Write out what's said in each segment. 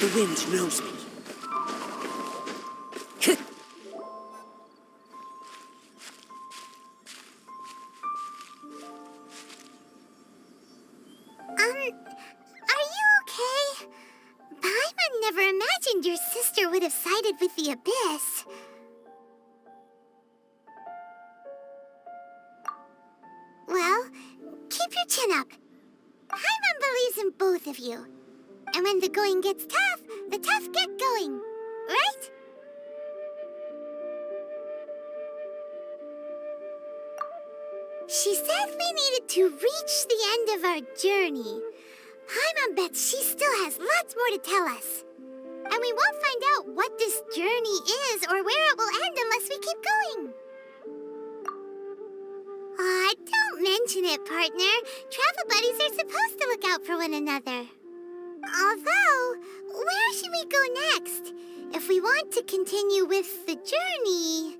The wind knows me. Are you okay? Paimon never imagined your sister would have sided with the Abyss. Well, keep your chin up. Paimon believes in both of you. And when the going gets tough, the tough get going. Right? She said we needed to reach the end of our journey. Paimon bets she still has lots more to tell us. And we won't find out what this journey is or where it will end unless we keep going. Aw, don't mention it, partner. Travel buddies are supposed to look out for one another. Although, where should we go next? If we want to continue with the journey...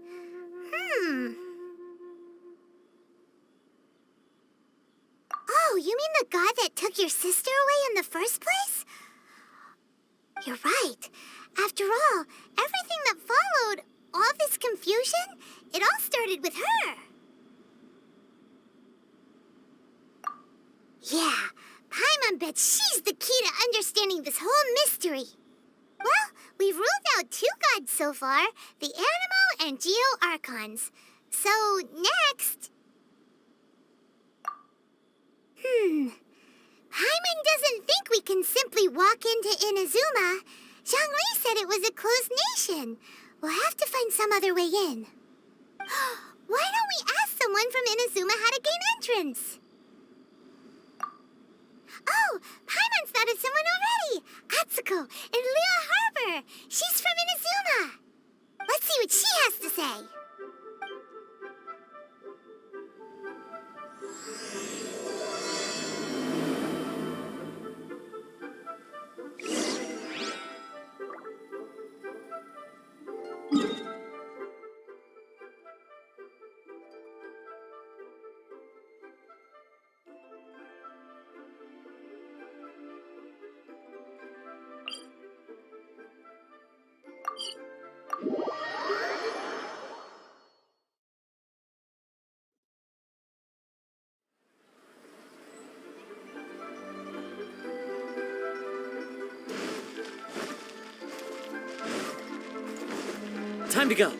Oh, you mean the god that took your sister away in the first place? You're right. After all, everything that followed, all this confusion, it all started with her. Yeah, Paimon bets she's the key to understanding this whole mystery. Well, we've ruled out 2 gods so far, the Animo and Geo Archons. So, next... Paimon doesn't think we can simply walk into Inazuma. Zhongli said it was a closed nation. We'll have to find some other way in. Why don't we ask someone from Inazuma how to gain entrance? Oh, Paimon's thought of someone already! Atsuko, in Liyue Harbor! She's from Inazuma! Let's see what she has to say. Time to go.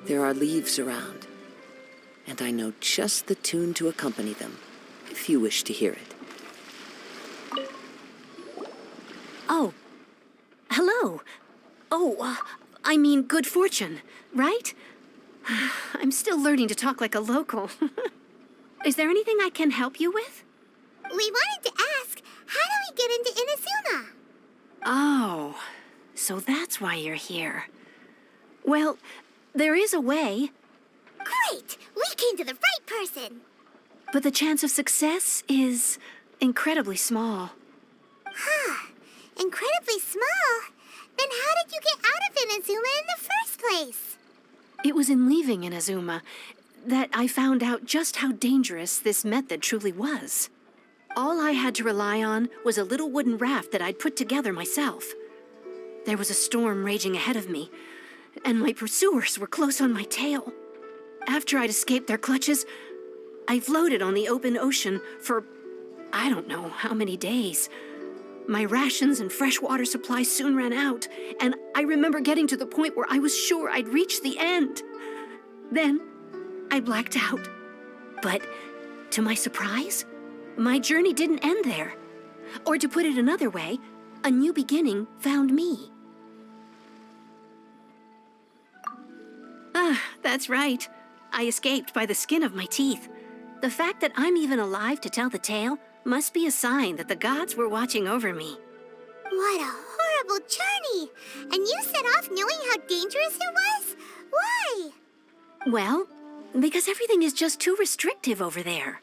There are leaves around, and I know just the tune to accompany them, if you wish to hear it. Oh, hello. Oh, I mean good fortune, right? I'm still learning to talk like a local. Is there anything I can help you with? We wanted to ask, how do we get into Inazuma? Oh, so that's why you're here. Well, there is a way. Great! We came to the right person! But the chance of success is incredibly small. Huh. Incredibly small? Then how did you get out of Inazuma in the first place? It was in leaving Inazuma that I found out just how dangerous this method truly was. All I had to rely on was a little wooden raft that I'd put together myself. There was a storm raging ahead of me, and my pursuers were close on my tail. After I'd escaped their clutches, I floated on the open ocean for I don't know how many days. My rations and fresh water supplies soon ran out, and I remember getting to the point where I was sure I'd reached the end. Then, I blacked out. But, to my surprise, my journey didn't end there. Or to put it another way, a new beginning found me. That's right. I escaped by the skin of my teeth. The fact that I'm even alive to tell the tale must be a sign that the gods were watching over me. What a horrible journey! And you set off knowing how dangerous it was? Why? Well, because everything is just too restrictive over there.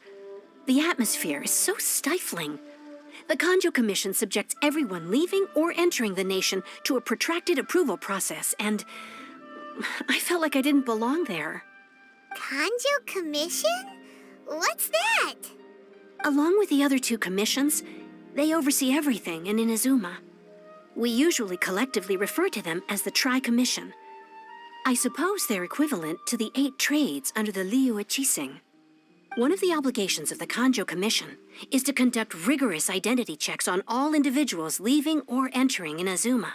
The atmosphere is so stifling. The Kanjo Commission subjects everyone leaving or entering the nation to a protracted approval process, and I felt like I didn't belong there. Kanjo Commission? What's that? Along with the other two commissions, they oversee everything in Inazuma. We usually collectively refer to them as the Tri-Commission. I suppose they're equivalent to the 8 trades under the Liyue Chising. One of the obligations of the Kanjo Commission is to conduct rigorous identity checks on all individuals leaving or entering Inazuma.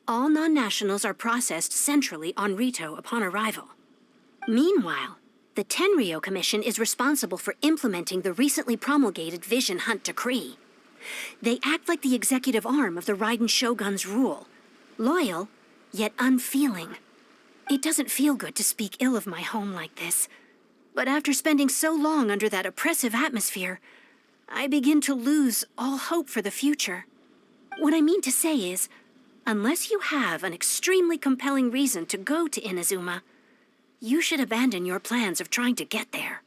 All non-nationals are processed centrally on Rito upon arrival. Meanwhile, the Tenryo Commission is responsible for implementing the recently promulgated Vision Hunt Decree. They act like the executive arm of the Raiden Shogun's rule, loyal, yet unfeeling. It doesn't feel good to speak ill of my home like this, but after spending so long under that oppressive atmosphere, I begin to lose all hope for the future. What I mean to say is, unless you have an extremely compelling reason to go to Inazuma, you should abandon your plans of trying to get there.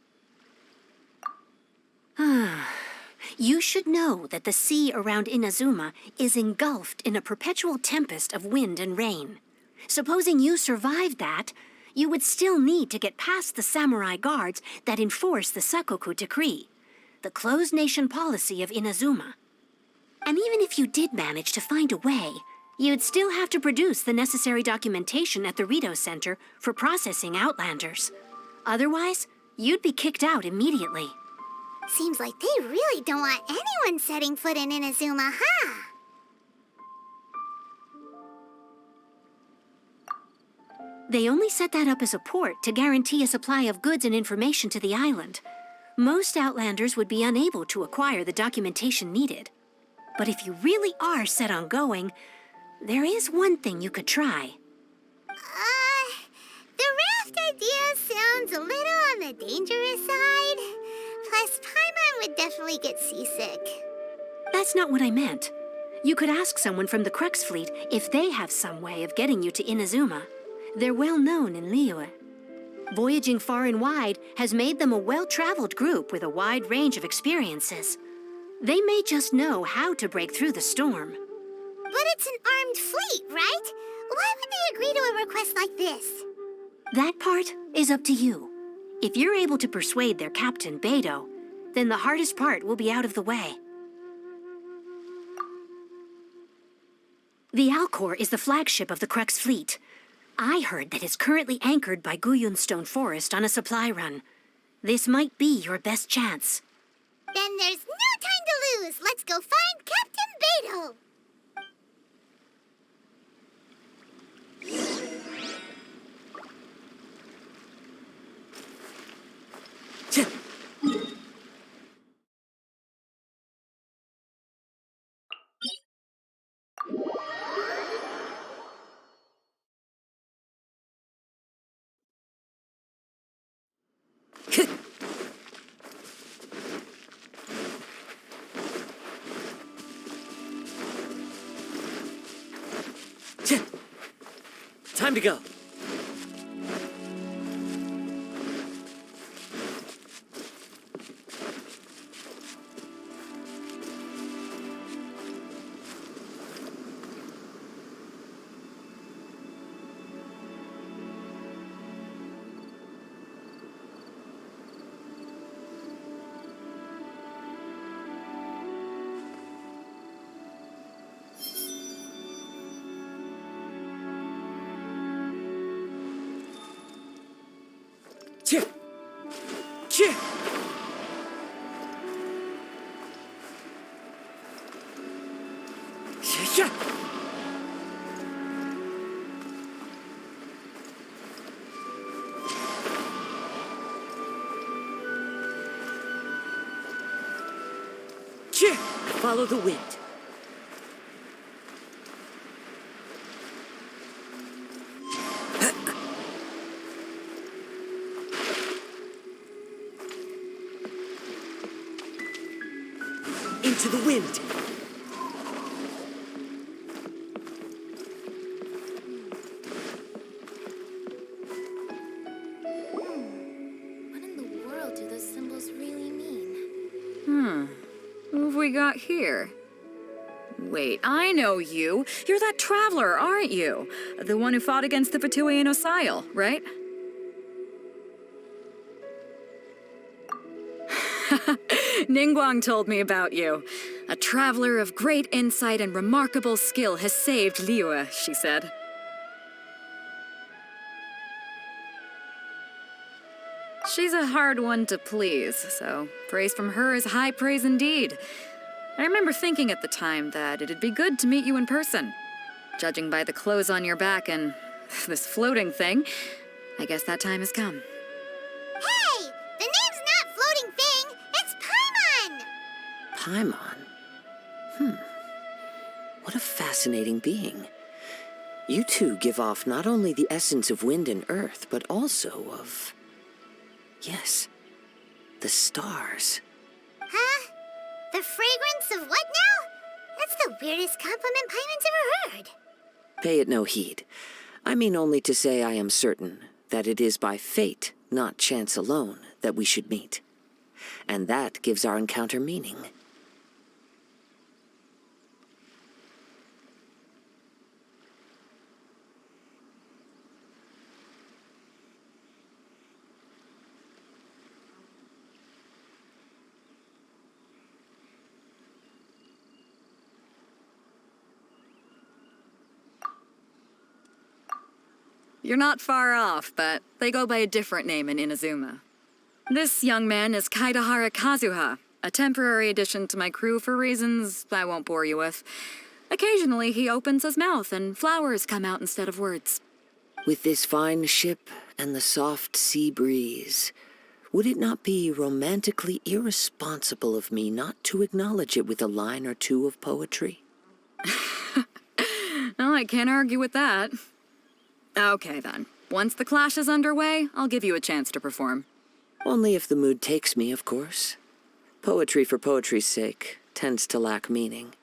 You should know that the sea around Inazuma is engulfed in a perpetual tempest of wind and rain. Supposing you survived that, you would still need to get past the samurai guards that enforce the Sakoku Decree, the closed nation policy of Inazuma. And even if you did manage to find a way, you'd still have to produce the necessary documentation at the Rito Center for processing Outlanders. Otherwise, you'd be kicked out immediately. Seems like they really don't want anyone setting foot in Inazuma, huh? They only set that up as a port to guarantee a supply of goods and information to the island. Most Outlanders would be unable to acquire the documentation needed. But if you really are set on going, there is one thing you could try. The raft idea sounds a little on the dangerous side. Plus, Paimon would definitely get seasick. That's not what I meant. You could ask someone from the Crux Fleet if they have some way of getting you to Inazuma. They're well known in Liyue. Voyaging far and wide has made them a well-traveled group with a wide range of experiences. They may just know how to break through the storm. But it's an armed fleet, right? Why would they agree to a request like this? That part is up to you. If you're able to persuade their captain, Beidou, then the hardest part will be out of the way. The Alcor is the flagship of the Crux Fleet. I heard that it's currently anchored by Guyunstone Forest on a supply run. This might be your best chance. Then there's no time to lose. Let's go find Captain Beidou. Time to go. Follow the wind. into the wind. What in the world do those symbols really mean? Who have we got here? Wait, I know you. You're that traveler, aren't you? The one who fought against the Patuian Osile, right? Ningguang told me about you. A traveler of great insight and remarkable skill has saved Liyue, she said. She's a hard one to please, so praise from her is high praise indeed. I remember thinking at the time that it'd be good to meet you in person. Judging by the clothes on your back and this floating thing, I guess that time has come. Hey! The name's not Floating Thing, it's Paimon! Paimon? What a fascinating being. You two give off not only the essence of wind and earth, but also of... yes, the stars. Huh? The fragrance of what now? That's the weirdest compliment Paimon's ever heard. Pay it no heed. I mean only to say I am certain that it is by fate, not chance alone, that we should meet. And that gives our encounter meaning. You're not far off, but they go by a different name in Inazuma. This young man is Kaidahara Kazuha, a temporary addition to my crew for reasons I won't bore you with. Occasionally, he opens his mouth and flowers come out instead of words. With this fine ship and the soft sea breeze, would it not be romantically irresponsible of me not to acknowledge it with a line or two of poetry? Oh, I can't argue with that. Okay, then. Once the clash is underway, I'll give you a chance to perform. Only if the mood takes me, of course. Poetry for poetry's sake tends to lack meaning.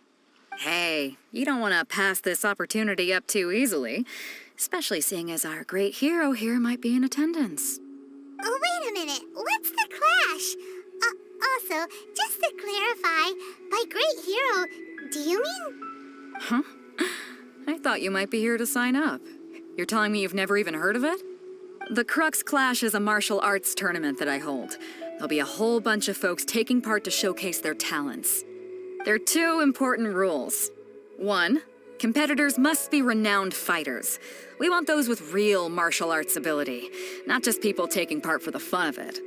Hey, you don't want to pass this opportunity up too easily, especially seeing as our great hero here might be in attendance. Oh, wait a minute. What's the clash? Also, just to clarify, by great hero, do you mean... Huh? I thought you might be here to sign up. You're telling me you've never even heard of it? The Crux Clash is a martial arts tournament that I hold. There'll be a whole bunch of folks taking part to showcase their talents. There are two important rules. One, competitors must be renowned fighters. We want those with real martial arts ability, not just people taking part for the fun of it.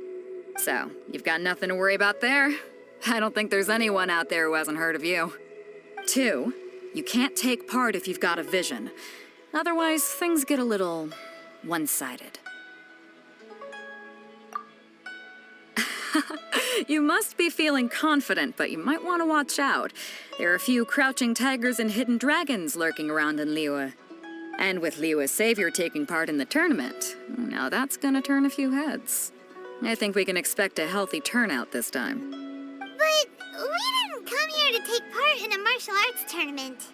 So, you've got nothing to worry about there. I don't think there's anyone out there who hasn't heard of you. Two, you can't take part if you've got a vision. Otherwise, things get a little one-sided. You must be feeling confident, but you might want to watch out. There are a few crouching tigers and hidden dragons lurking around in Liyue. And with Liyue's savior taking part in the tournament, now that's gonna turn a few heads. I think we can expect a healthy turnout this time. But we didn't come here to take part in a martial arts tournament.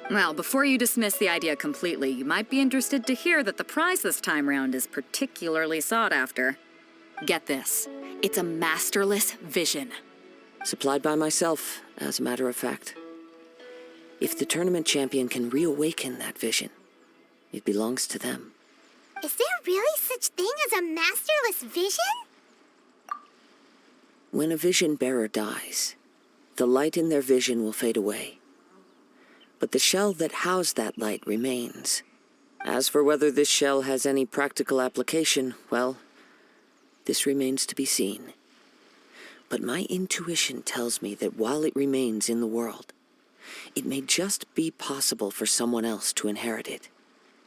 Well, before you dismiss the idea completely, you might be interested to hear that the prize this time round is particularly sought after. Get this. It's a masterless vision. Supplied by myself, as a matter of fact. If the tournament champion can reawaken that vision, it belongs to them. Is there really such thing as a masterless vision? When a vision bearer dies, the light in their vision will fade away. But the shell that housed that light remains. As for whether this shell has any practical application, well, this remains to be seen. But my intuition tells me that while it remains in the world, it may just be possible for someone else to inherit it.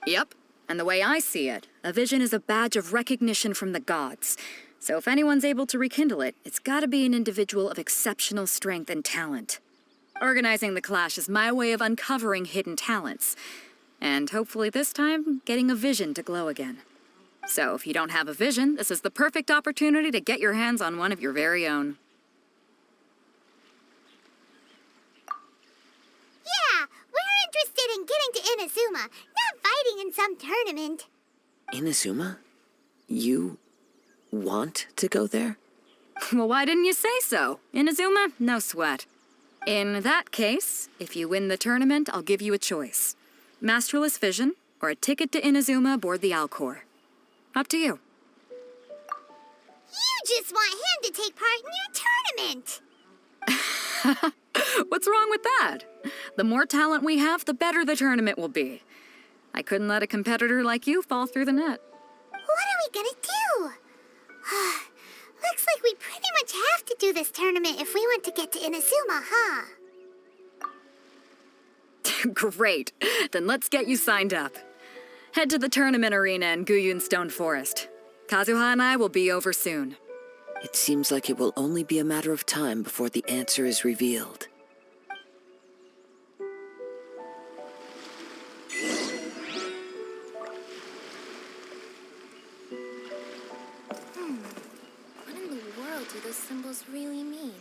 Yep, and the way I see it, a vision is a badge of recognition from the gods. So if anyone's able to rekindle it, it's gotta be an individual of exceptional strength and talent. Organizing the clash is my way of uncovering hidden talents. And hopefully this time, getting a vision to glow again. So if you don't have a vision, this is the perfect opportunity to get your hands on one of your very own. on getting to Inazuma, not fighting in some tournament. Inazuma? You want to go there? Well, why didn't you say so? Inazuma, no sweat. In that case, if you win the tournament, I'll give you a choice. Masterless Vision, or a ticket to Inazuma aboard the Alcor. Up to you. You just want him to take part in your tournament. What's wrong with that? The more talent we have, the better the tournament will be. I couldn't let a competitor like you fall through the net. What are we gonna do? Looks like we pretty much have to do this tournament if we want to get to Inazuma, huh? Great. Then let's get you signed up. Head to the tournament arena in Guyun Stone Forest. Kazuha and I will be over soon. It seems like it will only be a matter of time before the answer is revealed. What in the world do those symbols really mean?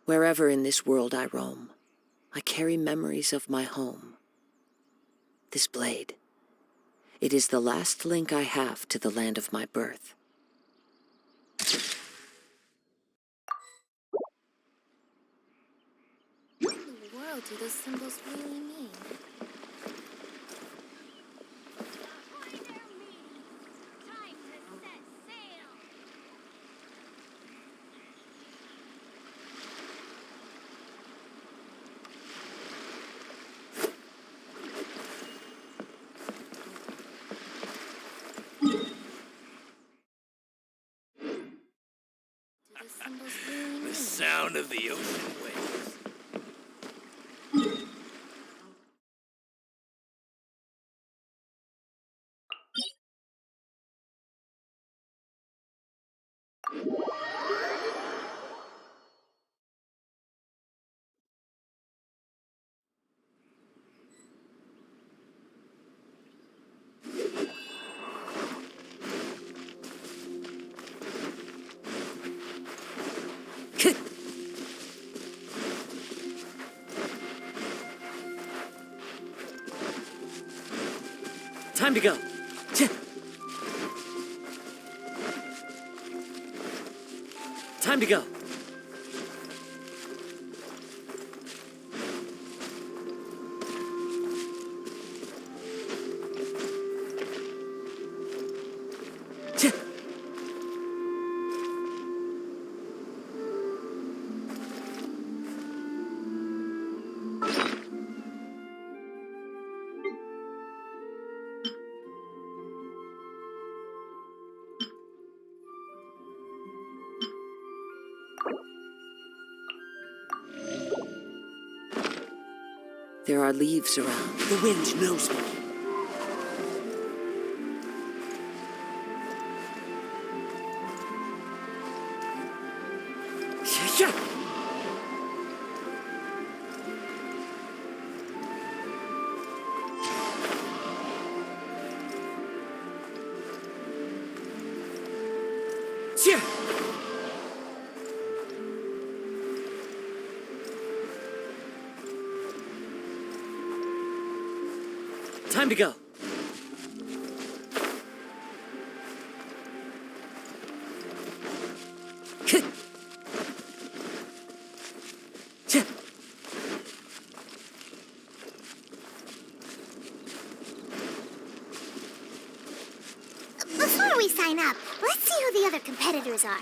Wherever in this world I roam, I carry memories of my home. This blade, it is the last link I have to the land of my birth. What in the world do those symbols really mean? The sound of the ocean waves. Time to go. Time to go. There are leaves around. The wind knows me. Time to go. Before we sign up, let's see who the other competitors are.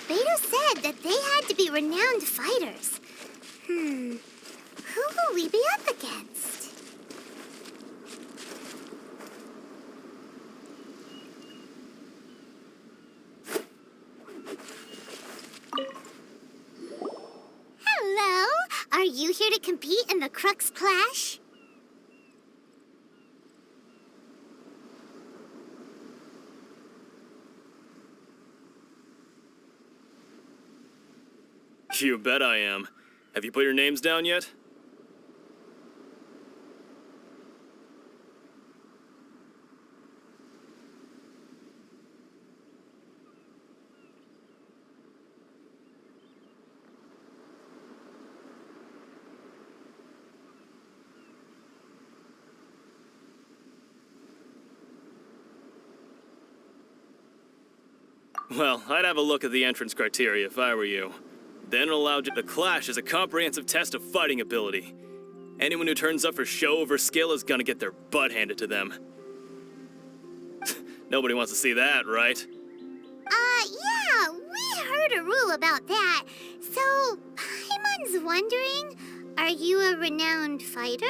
Beto said that they had to be renowned fighters. Who will we be up against? Hello? Are you here to compete in the Crux Clash? You bet I am. Have you put your names down yet? Well, I'd have a look at the entrance criteria if I were you. Then it allowed you. The Clash is a comprehensive test of fighting ability. Anyone who turns up for show over skill is gonna get their butt handed to them. Nobody wants to see that, right? Yeah, we heard a rule about that. So, Paimon's wondering, are you a renowned fighter?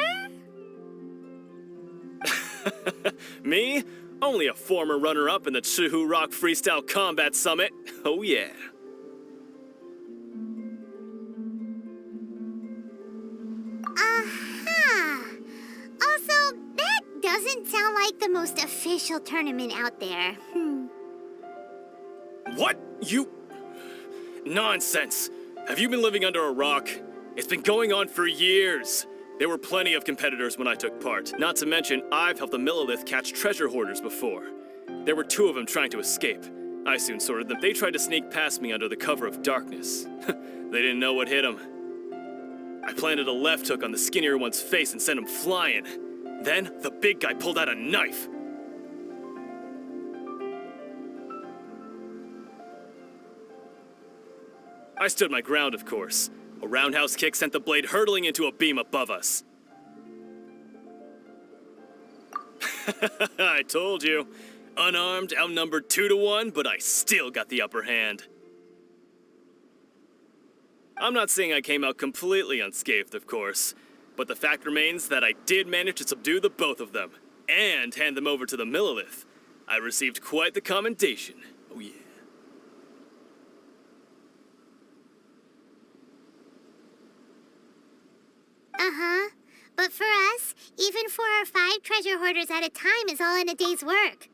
Me? Only a former runner-up in the Chihu Rock Freestyle Combat Summit. Oh yeah. Also, that doesn't sound like the most official tournament out there. What? You... Nonsense. Have you been living under a rock? It's been going on for years. There were plenty of competitors when I took part. Not to mention, I've helped the Millilith catch treasure hoarders before. There were 2 of them trying to escape. I soon sorted them. They tried to sneak past me under the cover of darkness. They didn't know what hit them. I planted a left hook on the skinnier one's face and sent him flying. Then, the big guy pulled out a knife. I stood my ground, of course. A roundhouse kick sent the blade hurtling into a beam above us. I told you. Unarmed, outnumbered 2 to 1, but I still got the upper hand. I'm not saying I came out completely unscathed, of course, but the fact remains that I did manage to subdue the both of them, and hand them over to the Millilith. I received quite the commendation. Oh yeah. But for us, even 4 or 5 treasure hoarders at a time is all in a day's work.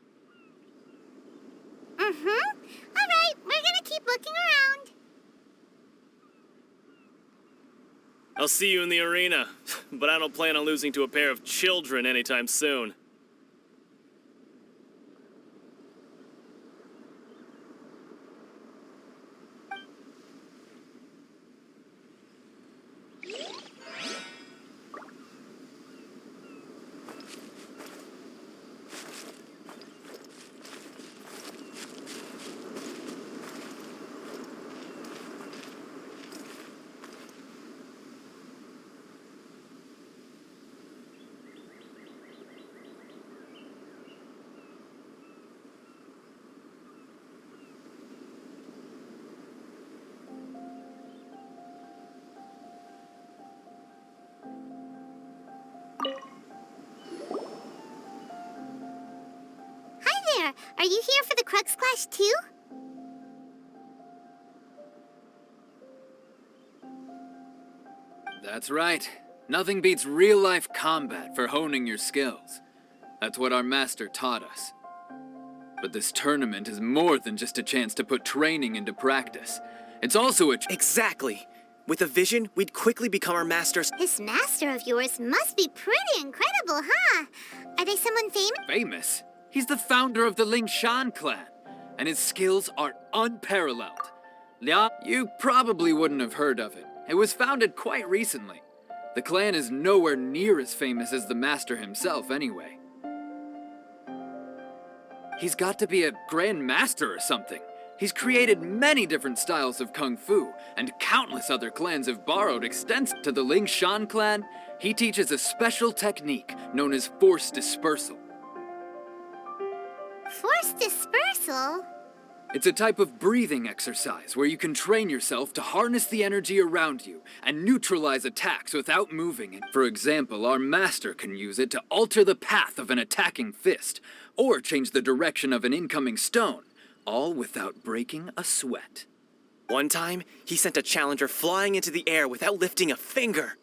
Alright, we're gonna keep looking around. I'll see you in the arena, but I don't plan on losing to a pair of children anytime soon. Are you here for the Crux Clash too? That's right. Nothing beats real-life combat for honing your skills. That's what our master taught us. But this tournament is more than just a chance to put training into practice. It's also a... Exactly. With a vision, we'd quickly become our masters. This master of yours must be pretty incredible, huh? Are they someone famous? Famous? He's the founder of the Lingshan clan, and his skills are unparalleled. You probably wouldn't have heard of it. It was founded quite recently. The clan is nowhere near as famous as the master himself, anyway. He's got to be a grand master or something. He's created many different styles of kung fu, and countless other clans have borrowed extensively. To the Lingshan clan, he teaches a special technique known as force dispersal. Force dispersal? It's a type of breathing exercise where you can train yourself to harness the energy around you and neutralize attacks without moving it. For example, our master can use it to alter the path of an attacking fist, or change the direction of an incoming stone, all without breaking a sweat. One time, he sent a challenger flying into the air without lifting a finger.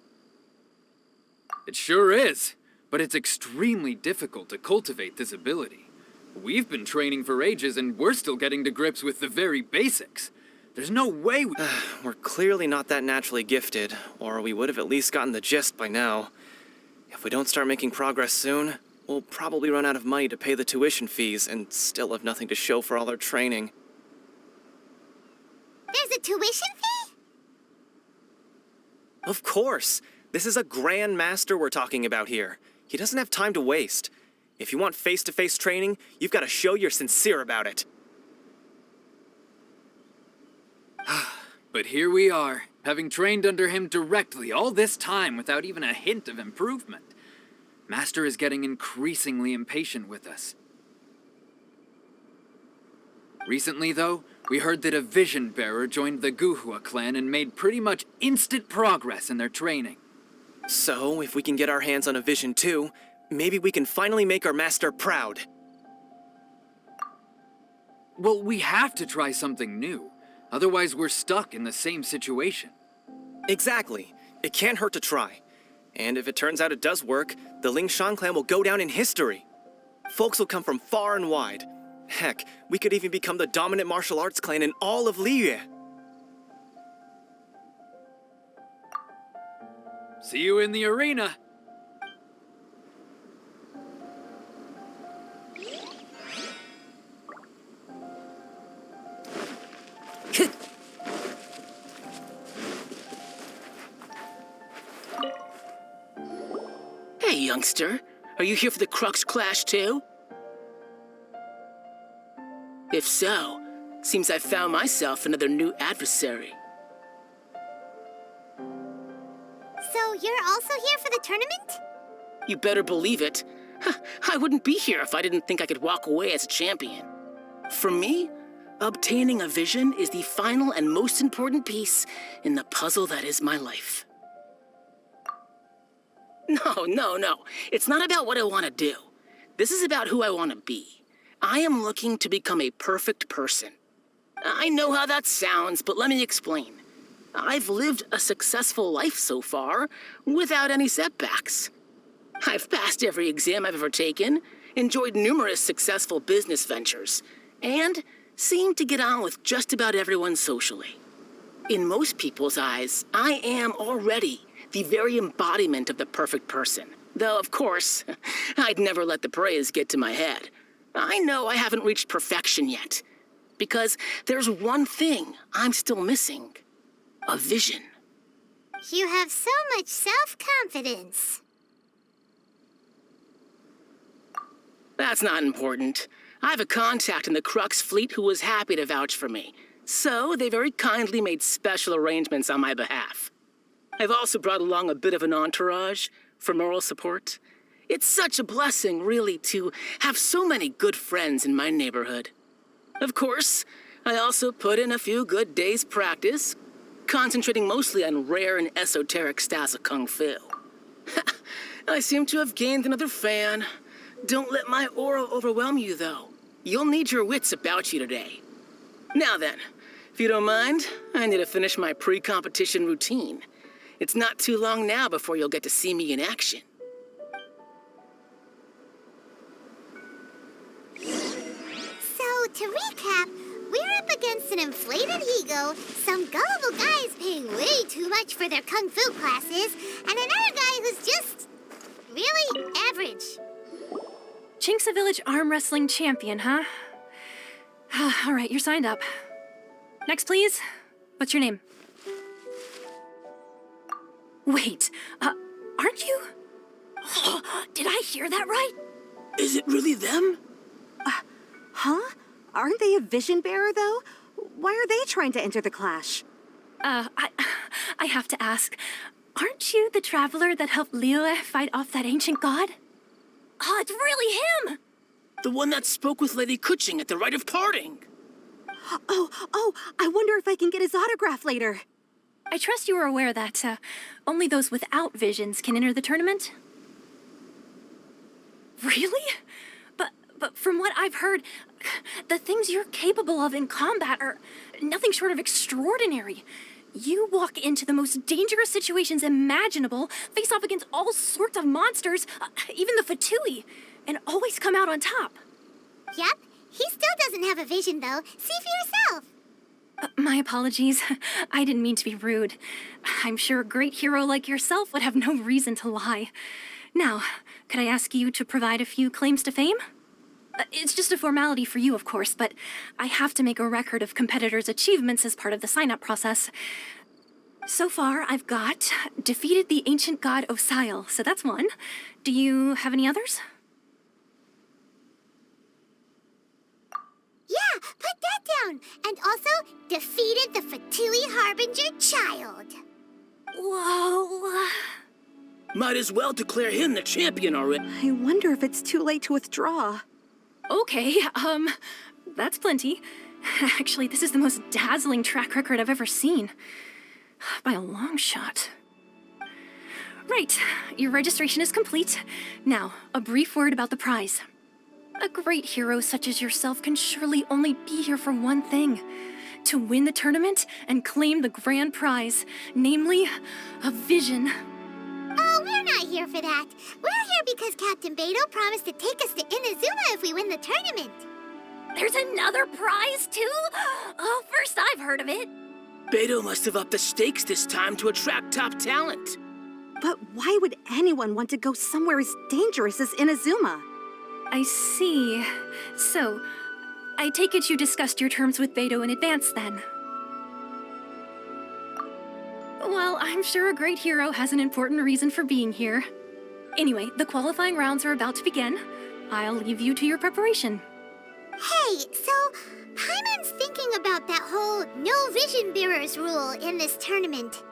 It sure is, but it's extremely difficult to cultivate this ability. We've been training for ages and we're still getting to grips with the very basics. There's no way we... We're clearly not that naturally gifted, or we would have at least gotten the gist by now. If we don't start making progress soon, we'll probably run out of money to pay the tuition fees and still have nothing to show for all our training. There's a tuition fee? Of course! This is a Grand Master we're talking about here. He doesn't have time to waste. If you want face-to-face training, you've got to show you're sincere about it. But here we are, having trained under him directly all this time without even a hint of improvement. Master is getting increasingly impatient with us. Recently, though, we heard that a vision bearer joined the Guhua clan and made pretty much instant progress in their training. So, if we can get our hands on a vision too, maybe we can finally make our master proud. Well, we have to try something new. Otherwise, we're stuck in the same situation. Exactly. It can't hurt to try. And if it turns out it does work, the Lingshan clan will go down in history. Folks will come from far and wide. Heck, we could even become the dominant martial arts clan in all of Liyue. See you in the arena! Hey, youngster. Are you here for the Crux Clash, too? If so, seems I've found myself another new adversary. So you're also here for the tournament? You better believe it. I wouldn't be here if I didn't think I could walk away as a champion. For me, obtaining a vision is the final and most important piece in the puzzle that is my life. No. It's not about what I want to do. This is about who I want to be. I am looking to become a perfect person. I know how that sounds, but let me explain. I've lived a successful life so far, without any setbacks. I've passed every exam I've ever taken, enjoyed numerous successful business ventures, and seemed to get on with just about everyone socially. In most people's eyes, I am already the very embodiment of the perfect person. Though, of course, I'd never let the praise get to my head. I know I haven't reached perfection yet, because there's one thing I'm still missing. A vision. You have so much self-confidence. That's not important. I have a contact in the Crux fleet who was happy to vouch for me, so they very kindly made special arrangements on my behalf. I've also brought along a bit of an entourage for moral support. It's such a blessing, really, to have so many good friends in my neighborhood. Of course, I also put in a few good days' practice, concentrating mostly on rare and esoteric styles of Kung Fu. I seem to have gained another fan. Don't let my aura overwhelm you, though. You'll need your wits about you today. Now then, if you don't mind, I need to finish my pre-competition routine. It's not too long now before you'll get to see me in action. So, to recap, we're up against an inflated ego, some gullible guys paying way too much for their kung fu classes, and another guy who's just really average. Chinksa Village arm wrestling champion, huh? All right, you're signed up. Next, please. What's your name? Wait, aren't you? Did I hear that right? Is it really them? Huh? Aren't they a vision bearer, though? Why are they trying to enter the clash? I have to ask, aren't you the traveler that helped Liyue fight off that ancient god? Oh, it's really him! The one that spoke with Lady Kuching at the rite of parting. Oh, I wonder if I can get his autograph later. I trust you are aware that only those without visions can enter the tournament? Really? But from what I've heard, the things you're capable of in combat are nothing short of extraordinary. You walk into the most dangerous situations imaginable, face off against all sorts of monsters, even the Fatui, and always come out on top. Yep, he still doesn't have a vision, though. See for yourself. My apologies. I didn't mean to be rude. I'm sure a great hero like yourself would have no reason to lie. Now, could I ask you to provide a few claims to fame? It's just a formality for you, of course, but I have to make a record of competitors' achievements as part of the sign-up process. So far, I've got defeated the ancient god Osial, so that's one. Do you have any others? Yeah, put that down. and also defeated the Fatui Harbinger child. Whoa. Might as well declare him the champion already. I wonder if it's too late to withdraw. Okay, that's plenty. Actually, this is the most dazzling track record I've ever seen. By a long shot. Right, your registration is complete. Now, a brief word about the prize. A great hero such as yourself can surely only be here for one thing. To win the tournament and claim the grand prize, namely, a vision. Oh, we're not here for that. We're here because Captain Beto promised to take us to Inazuma if we win the tournament. There's another prize, too? Oh, first I've heard of it. Beto must have upped the stakes this time to attract top talent. But why would anyone want to go somewhere as dangerous as Inazuma? I see. So, I take it you discussed your terms with Beto in advance, then? Well, I'm sure a great hero has an important reason for being here. Anyway, the qualifying rounds are about to begin. I'll leave you to your preparation. Hey, so Paimon's thinking about that whole no vision bearers rule in this tournament.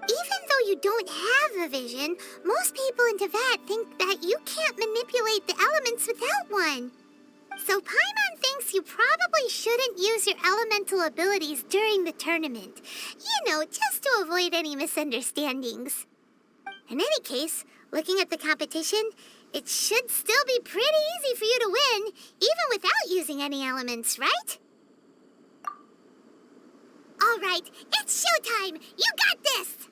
Even though you don't have a vision, most people in Teyvat think that you can't manipulate the elements without one. So Paimon thinks you probably shouldn't use your elemental abilities during the tournament. You know, just to avoid any misunderstandings. In any case, looking at the competition, it should still be pretty easy for you to win, even without using any elements, right? All right, it's showtime! You got this!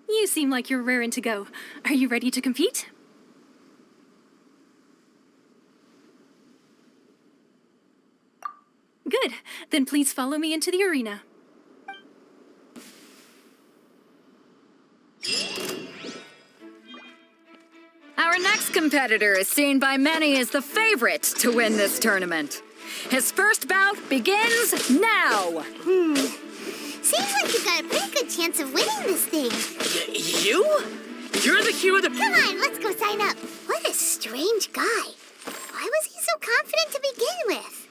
You seem like you're raring to go. Are you ready to compete? Good. Then please follow me into the arena. Our next competitor is seen by many as the favorite to win this tournament. His first bout begins now! Seems like you've got a pretty good chance of winning this thing. You? You're the hero that... Come on, let's go sign up. What a strange guy. Why was he so confident to begin with?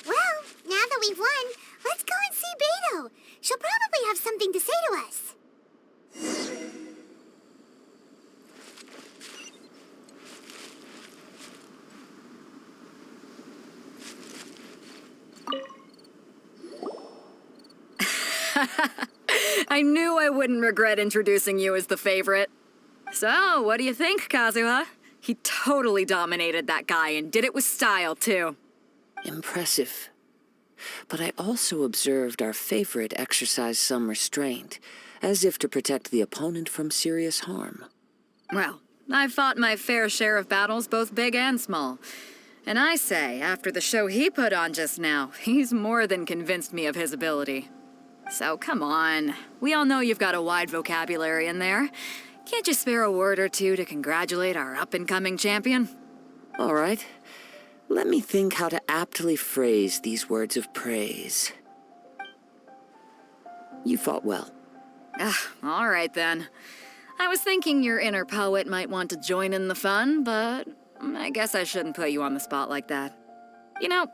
Well, now that we've won, let's go and see Beto. She'll probably have something to say to us. I knew I wouldn't regret introducing you as the favorite. So, what do you think, Kazuha? He totally dominated that guy and did it with style, too. Impressive. But I also observed our favorite exercise some restraint, as if to protect the opponent from serious harm. Well, I've fought my fair share of battles, both big and small. And I say, after the show he put on just now, he's more than convinced me of his ability. So come on, we all know you've got a wide vocabulary in there. Can't you spare a word or two to congratulate our up-and-coming champion? All right. Let me think how to aptly phrase these words of praise. You fought well. All right then. I was thinking your inner poet might want to join in the fun, but I guess I shouldn't put you on the spot like that. You know,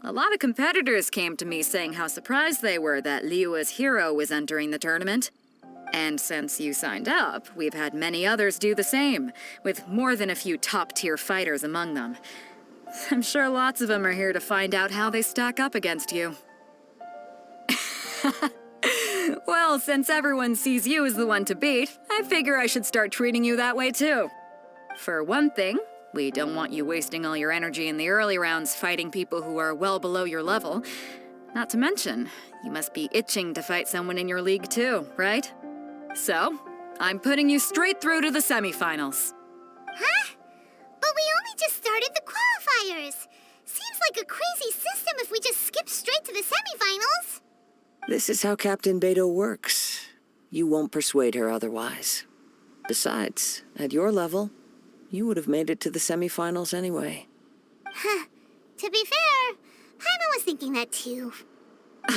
a lot of competitors came to me saying how surprised they were that Liyue's hero was entering the tournament. And since you signed up, we've had many others do the same, with more than a few top-tier fighters among them. I'm sure lots of them are here to find out how they stack up against you. Well, since everyone sees you as the one to beat, I figure I should start treating you that way too. For one thing, we don't want you wasting all your energy in the early rounds fighting people who are well below your level. Not to mention, you must be itching to fight someone in your league too, right? So, I'm putting you straight through to the semifinals. Huh? But we only just started the qualifiers. Seems like a crazy system if we just skip straight to the semifinals. This is how Captain Beto works. You won't persuade her otherwise. Besides, at your level, you would have made it to the semifinals anyway. Huh. To be fair, Paimon was thinking that too.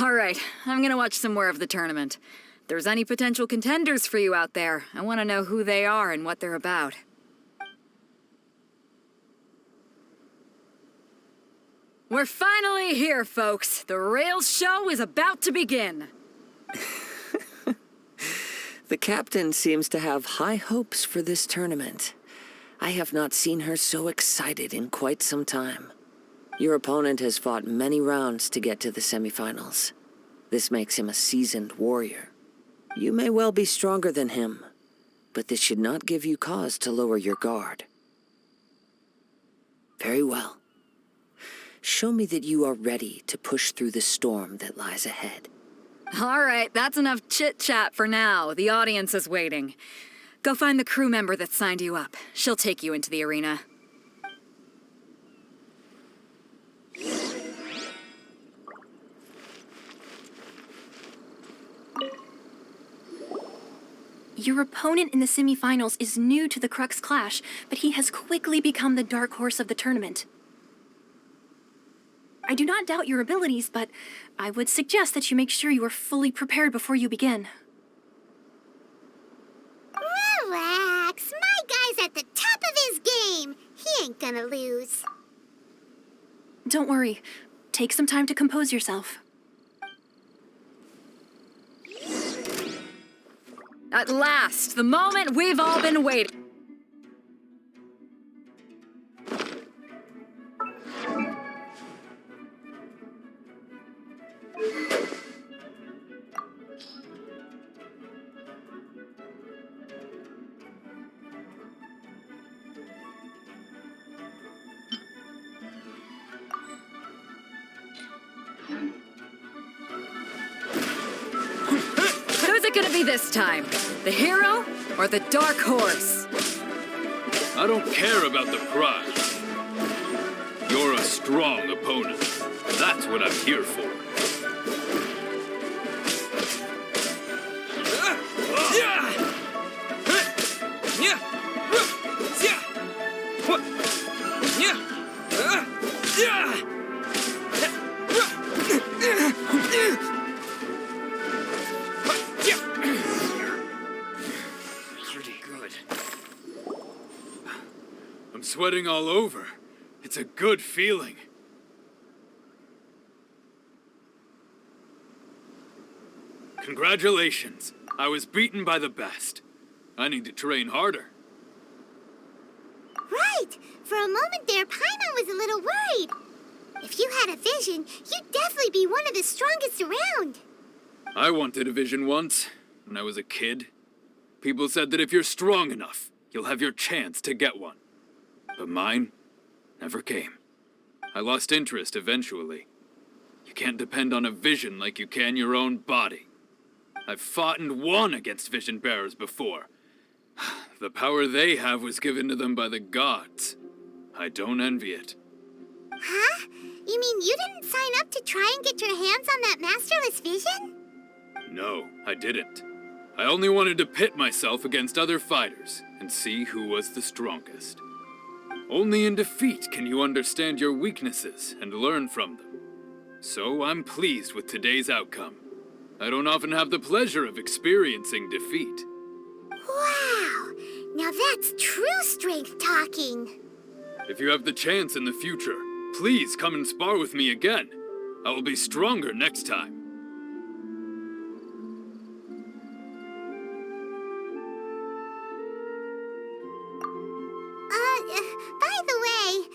All right, I'm gonna watch some more of the tournament. If there's any potential contenders for you out there, I want to know who they are and what they're about. We're finally here, folks. The Rails show is about to begin. The captain seems to have high hopes for this tournament. I have not seen her so excited in quite some time. Your opponent has fought many rounds to get to the semifinals. This makes him a seasoned warrior. You may well be stronger than him, but this should not give you cause to lower your guard. Very well. Show me that you are ready to push through the storm that lies ahead. All right, that's enough chit-chat for now. The audience is waiting. Go find the crew member that signed you up. She'll take you into the arena. Your opponent in the semifinals is new to the Crux Clash, but he has quickly become the dark horse of the tournament. I do not doubt your abilities, but I would suggest that you make sure you are fully prepared before you begin. Relax. My guy's at the top of his game. He ain't gonna lose. Don't worry. Take some time to compose yourself. At last, the moment we've all been waiting. Who's it gonna be this time? The hero or the dark horse? I don't care about the prize. You're a strong opponent. That's what I'm here for. Pretty good. I'm sweating all over. It's a good feeling. Congratulations. I was beaten by the best. I need to train harder. Right. For a moment there, Paimon was a little worried. If you had a vision, you'd definitely be one of the strongest around. I wanted a vision once, when I was a kid. People said that if you're strong enough, you'll have your chance to get one. But mine never came. I lost interest eventually. You can't depend on a vision like you can your own body. I've fought and won against vision bearers before. The power they have was given to them by the gods. I don't envy it. Huh? You mean you didn't sign up to try and get your hands on that masterless vision? No, I didn't. I only wanted to pit myself against other fighters and see who was the strongest. Only in defeat can you understand your weaknesses and learn from them. So I'm pleased with today's outcome. I don't often have the pleasure of experiencing defeat. Wow! Now that's true strength talking. If you have the chance in the future, please come and spar with me again. I will be stronger next time. By the way,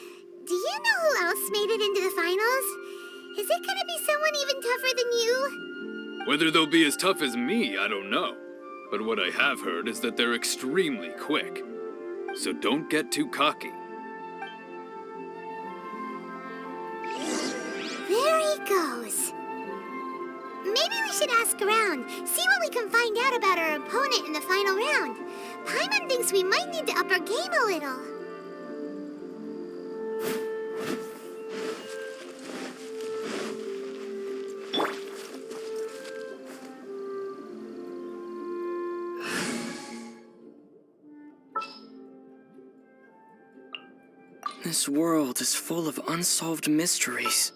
do you know who else made it into the finals? Is it gonna be someone even tougher than you? Whether they'll be as tough as me, I don't know. But what I have heard is that they're extremely quick. So don't get too cocky. There he goes. Maybe we should ask around, see what we can find out about our opponent in the final round. Paimon thinks we might need to up our game a little. This world is full of unsolved mysteries.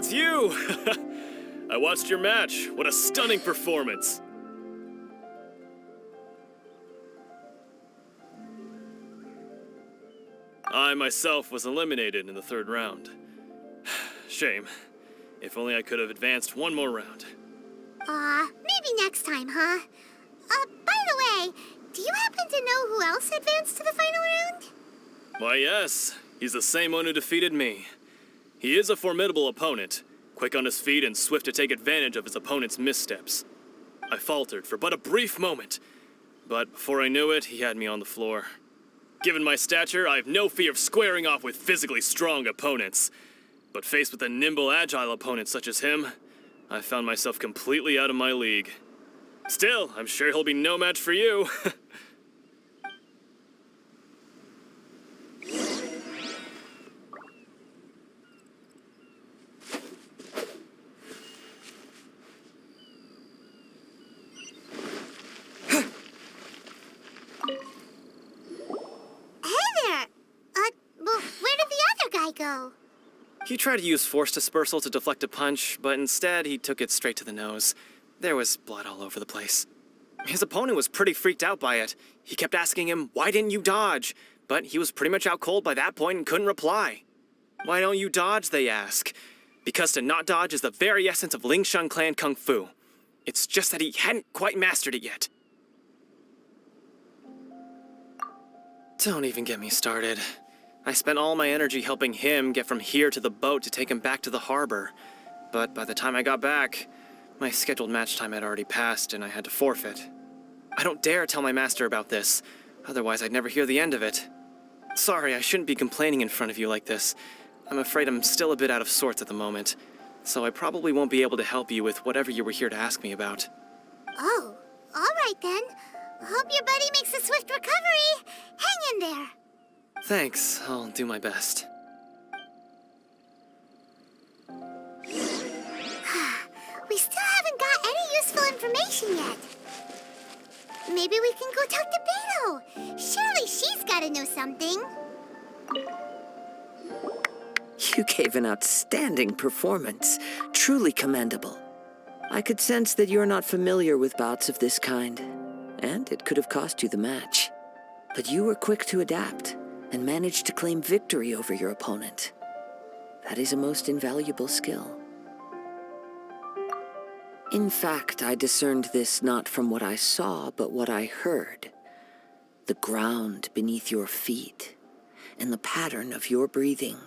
it's you! I watched your match. What a stunning performance. I myself was eliminated in the third round. Shame. If only I could have advanced one more round. Maybe next time, huh? By the way, do you happen to know who else advanced to the final round? Why, yes. He's the same one who defeated me. He is a formidable opponent, quick on his feet and swift to take advantage of his opponent's missteps. I faltered for but a brief moment, but before I knew it, he had me on the floor. Given my stature, I have no fear of squaring off with physically strong opponents. But faced with a nimble, agile opponent such as him, I found myself completely out of my league. Still, I'm sure he'll be no match for you. Go. He tried to use force dispersal to deflect a punch, but instead he took it straight to the nose. There was blood all over the place. His opponent was pretty freaked out by it. He kept asking him, "Why didn't you dodge?" But he was pretty much out cold by that point and couldn't reply. "Why don't you dodge?" they ask. Because to not dodge is the very essence of Lingshan clan kung fu. It's just that he hadn't quite mastered it yet. Don't even get me started. I spent all my energy helping him get from here to the boat to take him back to the harbor. But by the time I got back, my scheduled match time had already passed and I had to forfeit. I don't dare tell my master about this, otherwise I'd never hear the end of it. Sorry, I shouldn't be complaining in front of you like this. I'm afraid I'm still a bit out of sorts at the moment, so I probably won't be able to help you with whatever you were here to ask me about. Oh, all right then. Hope your buddy makes a swift recovery. Hang in there. Thanks, I'll do my best. We still haven't got any useful information yet. Maybe we can go talk to Beto. Surely she's gotta know something. You gave an outstanding performance. Truly commendable. I could sense that you're not familiar with bouts of this kind, and it could have cost you the match. But you were quick to adapt and managed to claim victory over your opponent. That is a most invaluable skill. In fact, I discerned this not from what I saw, but what I heard. The ground beneath your feet, and the pattern of your breathing.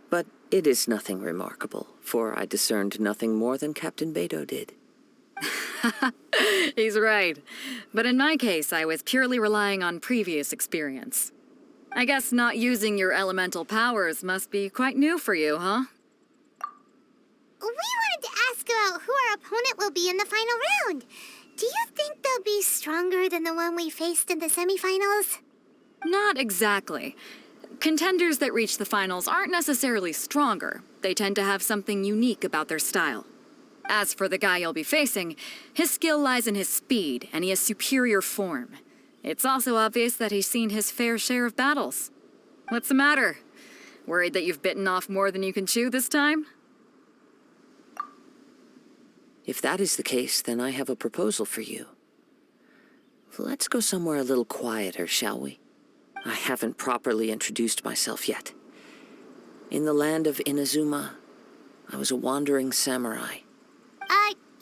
But it is nothing remarkable, for I discerned nothing more than Captain Beto did. He's right. But in my case, I was purely relying on previous experience. I guess not using your elemental powers must be quite new for you, huh? We wanted to ask about who our opponent will be in the final round. Do you think they'll be stronger than the one we faced in the semifinals? Not exactly. Contenders that reach the finals aren't necessarily stronger. They tend to have something unique about their style. As for the guy you'll be facing, his skill lies in his speed, and he has superior form. It's also obvious that he's seen his fair share of battles. What's the matter? Worried that you've bitten off more than you can chew this time? If that is the case, then I have a proposal for you. Let's go somewhere a little quieter, shall we? I haven't properly introduced myself yet. In the land of Inazuma, I was a wandering samurai.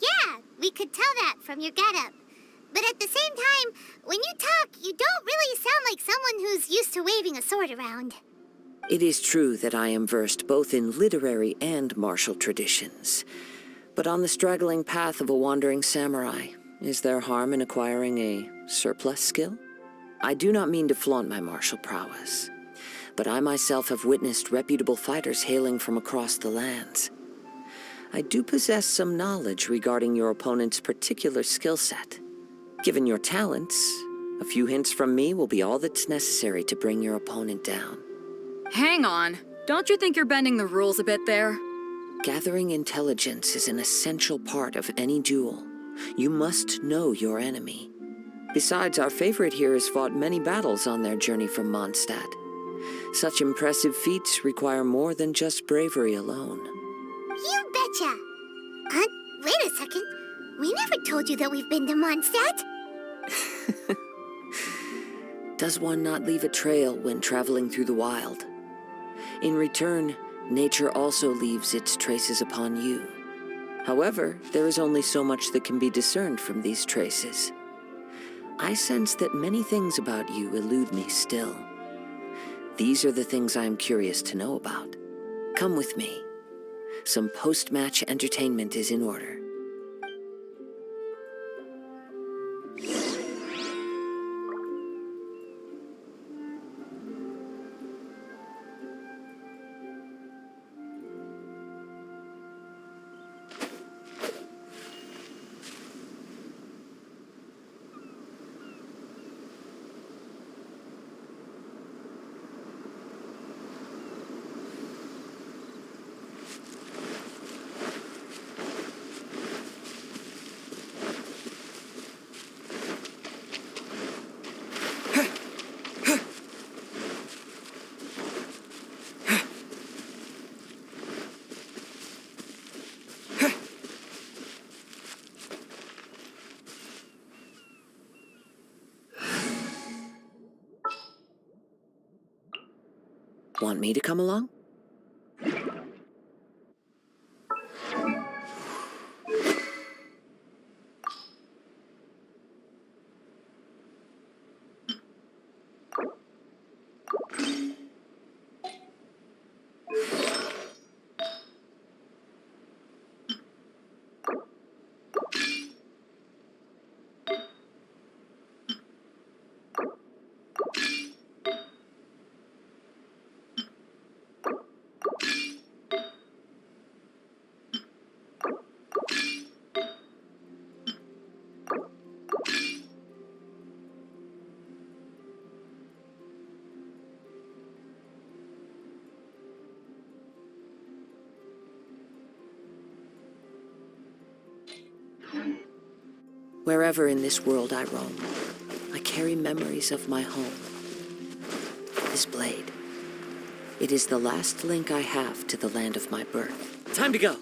Yeah, we could tell that from your getup. But at the same time, when you talk, you don't really sound like someone who's used to waving a sword around. It is true that I am versed both in literary and martial traditions. But on the straggling path of a wandering samurai, is there harm in acquiring a surplus skill? I do not mean to flaunt my martial prowess, but I myself have witnessed reputable fighters hailing from across the lands. I do possess some knowledge regarding your opponent's particular skill set. Given your talents, a few hints from me will be all that's necessary to bring your opponent down. Hang on. Don't you think you're bending the rules a bit there? Gathering intelligence is an essential part of any duel. You must know your enemy. Besides, our favorite here has fought many battles on their journey from Mondstadt. Such impressive feats require more than just bravery alone. You betcha! Wait a second. We never told you that we've been to Mondstadt. Does one not leave a trail when traveling through the wild? In return, nature also leaves its traces upon you. However, there is only so much that can be discerned from these traces. I sense that many things about you elude me still. These are the things I am curious to know about. Come with me. Some post-match entertainment is in order. Want me to come along? Wherever in this world I roam, I carry memories of my home. This blade, it is the last link I have to the land of my birth. Time to go.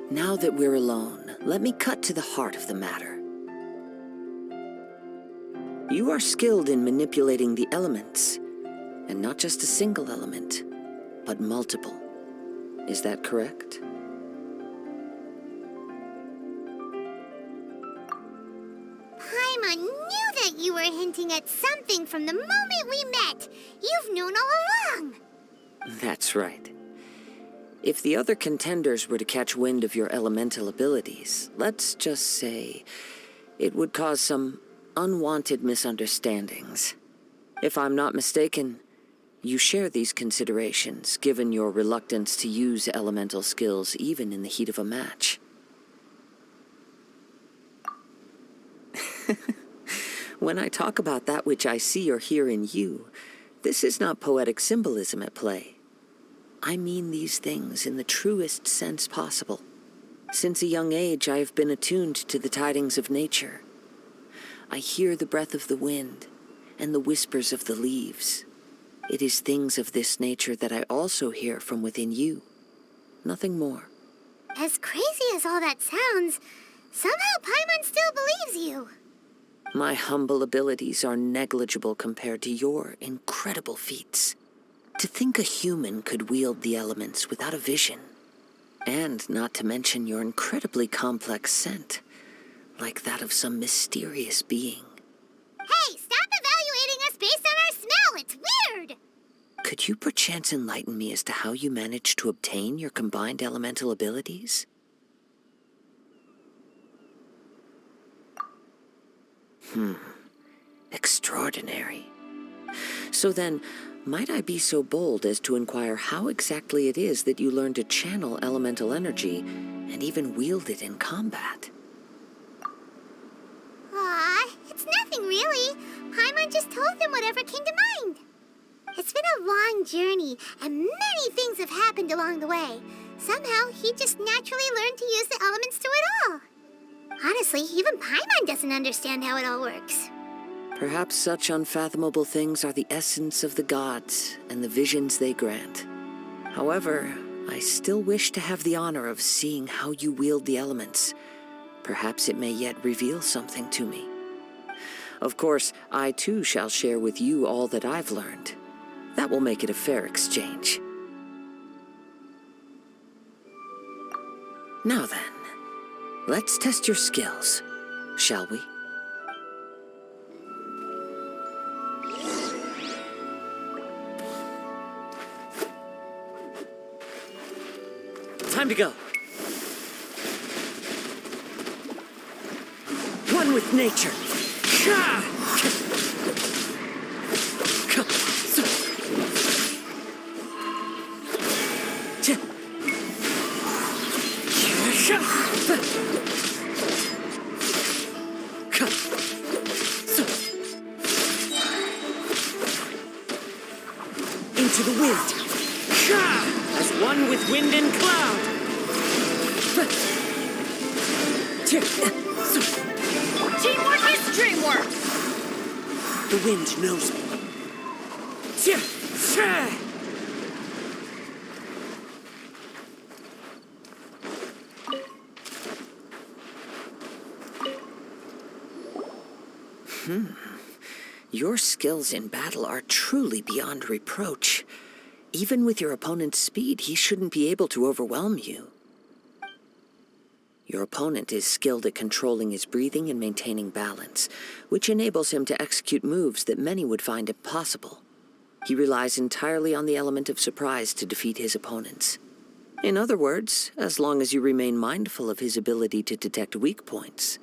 Now that we're alone, let me cut to the heart of the matter. You are skilled in manipulating the elements, and not just a single element, but multiple. Is that correct? Paimon knew that you were hinting at something from the moment we met. You've known all along. That's right. If the other contenders were to catch wind of your elemental abilities, let's just say it would cause some unwanted misunderstandings. If I'm not mistaken, you share these considerations, given your reluctance to use elemental skills even in the heat of a match. When I talk about that which I see or hear in you, this is not poetic symbolism at play. I mean these things in the truest sense possible. Since a young age, I have been attuned to the tidings of nature. I hear the breath of the wind and the whispers of the leaves. It is things of this nature that I also hear from within you. Nothing more. As crazy as all that sounds, somehow Paimon still believes you. My humble abilities are negligible compared to your incredible feats. To think a human could wield the elements without a vision. And not to mention your incredibly complex scent, like that of some mysterious being. Hey, stop evaluating us based on our smell! It's weird! Could you perchance enlighten me as to how you managed to obtain your combined elemental abilities? Extraordinary. So then, might I be so bold as to inquire how exactly it is that you learned to channel elemental energy and even wield it in combat? Aw, nothing, really. Paimon just told them whatever came to mind. It's been a long journey, and many things have happened along the way. Somehow, he just naturally learned to use the elements through it all. Honestly, even Paimon doesn't understand how it all works. Perhaps such unfathomable things are the essence of the gods and the visions they grant. However, I still wish to have the honor of seeing how you wield the elements. Perhaps it may yet reveal something to me. Of course, I too shall share with you all that I've learned. That will make it a fair exchange. Now then, let's test your skills, shall we? Time to go. One with nature. Into the wind. As one with wind and cloud. Teamwork is dreamwork! The wind knows me. Your skills in battle are truly beyond reproach. Even with your opponent's speed, he shouldn't be able to overwhelm you. Your opponent is skilled at controlling his breathing and maintaining balance, which enables him to execute moves that many would find impossible. He relies entirely on the element of surprise to defeat his opponents. In other words, as long as you remain mindful of his ability to detect weak points,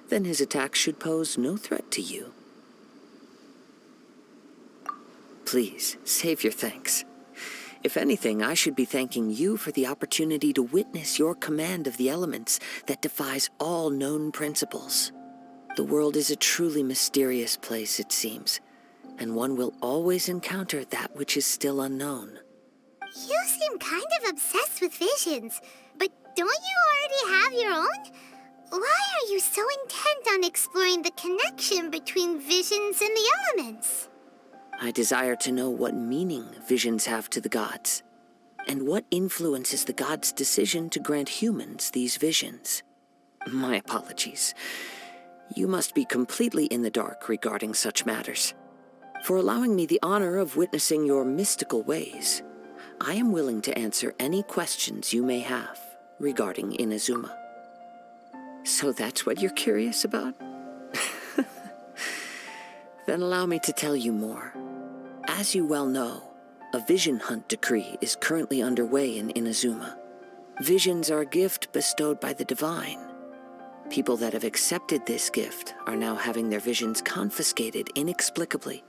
then his attacks should pose no threat to you. Please, save your thanks. If anything, I should be thanking you for the opportunity to witness your command of the elements that defies all known principles. The world is a truly mysterious place, it seems, and one will always encounter that which is still unknown. You seem kind of obsessed with visions, but don't you already have your own? Why are you so intent on exploring the connection between visions and the elements? I desire to know what meaning visions have to the gods, and what influences the gods' decision to grant humans these visions. My apologies. You must be completely in the dark regarding such matters. For allowing me the honor of witnessing your mystical ways, I am willing to answer any questions you may have regarding Inazuma. So that's what you're curious about? Then allow me to tell you more. As you well know, a vision hunt decree is currently underway in Inazuma. Visions are a gift bestowed by the divine. People that have accepted this gift are now having their visions confiscated inexplicably,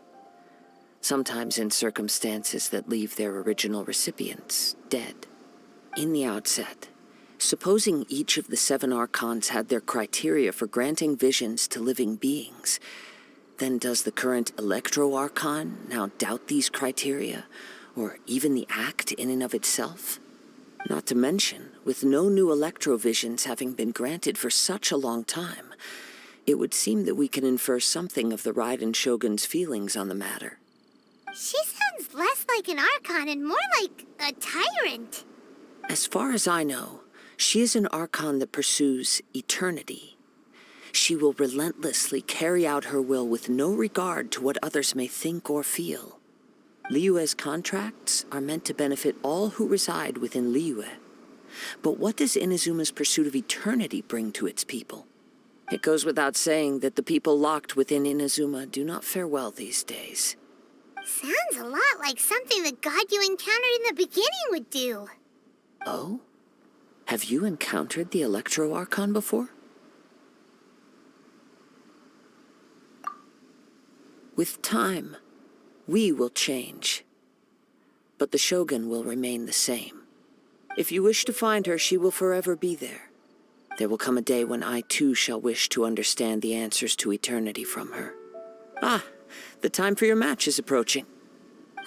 sometimes in circumstances that leave their original recipients dead. In the outset, supposing each of the 7 archons had their criteria for granting visions to living beings, then does the current Electro-Archon now doubt these criteria, or even the act in and of itself? Not to mention, with no new Electro-Visions having been granted for such a long time, it would seem that we can infer something of the Raiden Shogun's feelings on the matter. She sounds less like an Archon and more like a tyrant. As far as I know, she is an Archon that pursues eternity. She will relentlessly carry out her will with no regard to what others may think or feel. Liyue's contracts are meant to benefit all who reside within Liyue. But what does Inazuma's pursuit of eternity bring to its people? It goes without saying that the people locked within Inazuma do not fare well these days. Sounds a lot like something the god you encountered in the beginning would do. Oh? Have you encountered the Electro-Archon before? With time, we will change, but the Shogun will remain the same. If you wish to find her, she will forever be there. There will come a day when I too shall wish to understand the answers to eternity from her. Ah, the time for your match is approaching.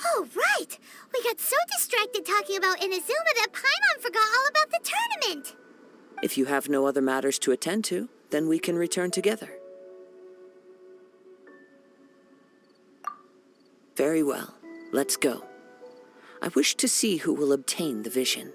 Oh, right! We got so distracted talking about Inazuma that Paimon forgot all about the tournament! If you have no other matters to attend to, then we can return together. Very well, let's go. I wish to see who will obtain the vision.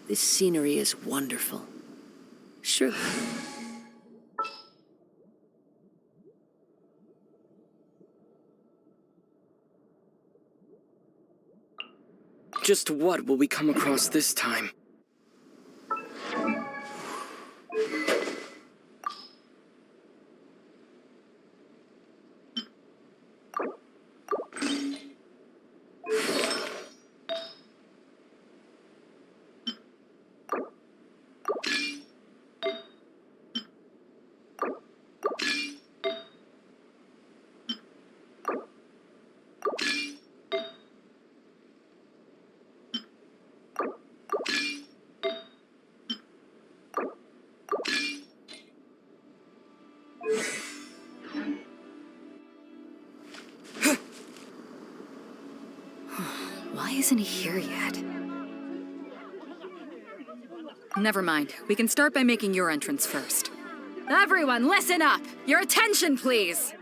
This scenery is wonderful. Surely. Just what will we come across this time? Why isn't he here yet? Never mind. We can start by making your entrance first. Everyone, listen up! Your attention, please!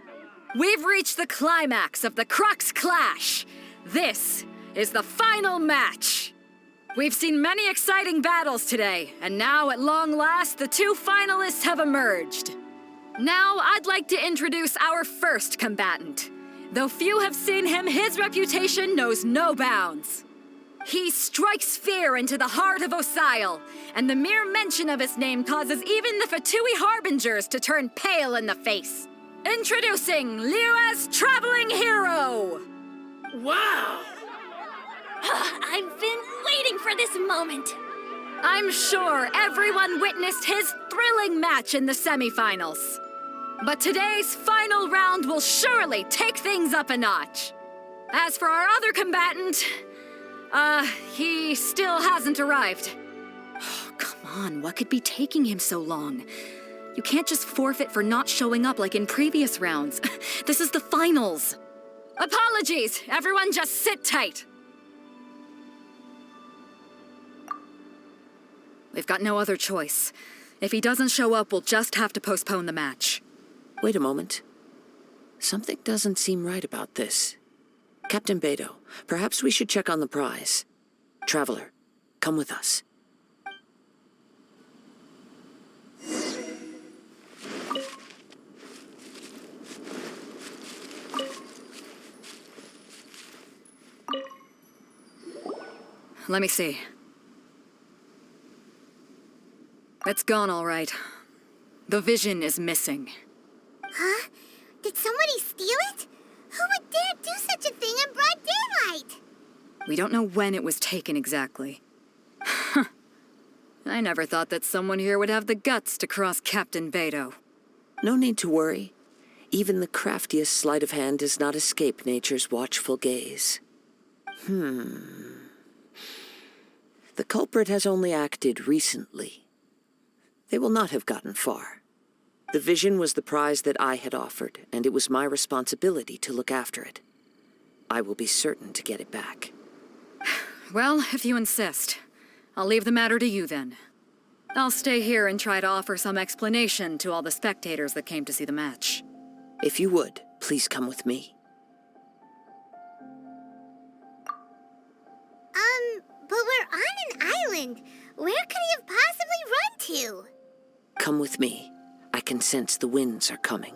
We've reached the climax of the Crux Clash! This is the final match! We've seen many exciting battles today, and now, at long last, the two finalists have emerged. Now, I'd like to introduce our first combatant. Though few have seen him, his reputation knows no bounds. He strikes fear into the heart of Osile, and the mere mention of his name causes even the Fatui Harbingers to turn pale in the face. Introducing Liyue's Traveling Hero! Wow! I've been waiting for this moment! I'm sure everyone witnessed his thrilling match in the semifinals. But today's final round will surely take things up a notch. As for our other combatant, he still hasn't arrived. Oh, come on, what could be taking him so long? You can't just forfeit for not showing up like in previous rounds. This is the finals. Apologies, everyone just sit tight. We've got no other choice. If he doesn't show up, we'll just have to postpone the match. Wait a moment. Something doesn't seem right about this. Captain Beto, perhaps we should check on the prize. Traveler, come with us. Let me see. It's gone, all right. The vision is missing. Huh? Did somebody steal it? Who would dare do such a thing in broad daylight? We don't know when it was taken exactly. I never thought that someone here would have the guts to cross Captain Beto. No need to worry. Even the craftiest sleight of hand does not escape nature's watchful gaze. The culprit has only acted recently. They will not have gotten far. The vision was the prize that I had offered, and it was my responsibility to look after it. I will be certain to get it back. Well, if you insist. I'll leave the matter to you then. I'll stay here and try to offer some explanation to all the spectators that came to see the match. If you would, please come with me. But we're on an island. Where could he have possibly run with me. I can sense the winds are coming.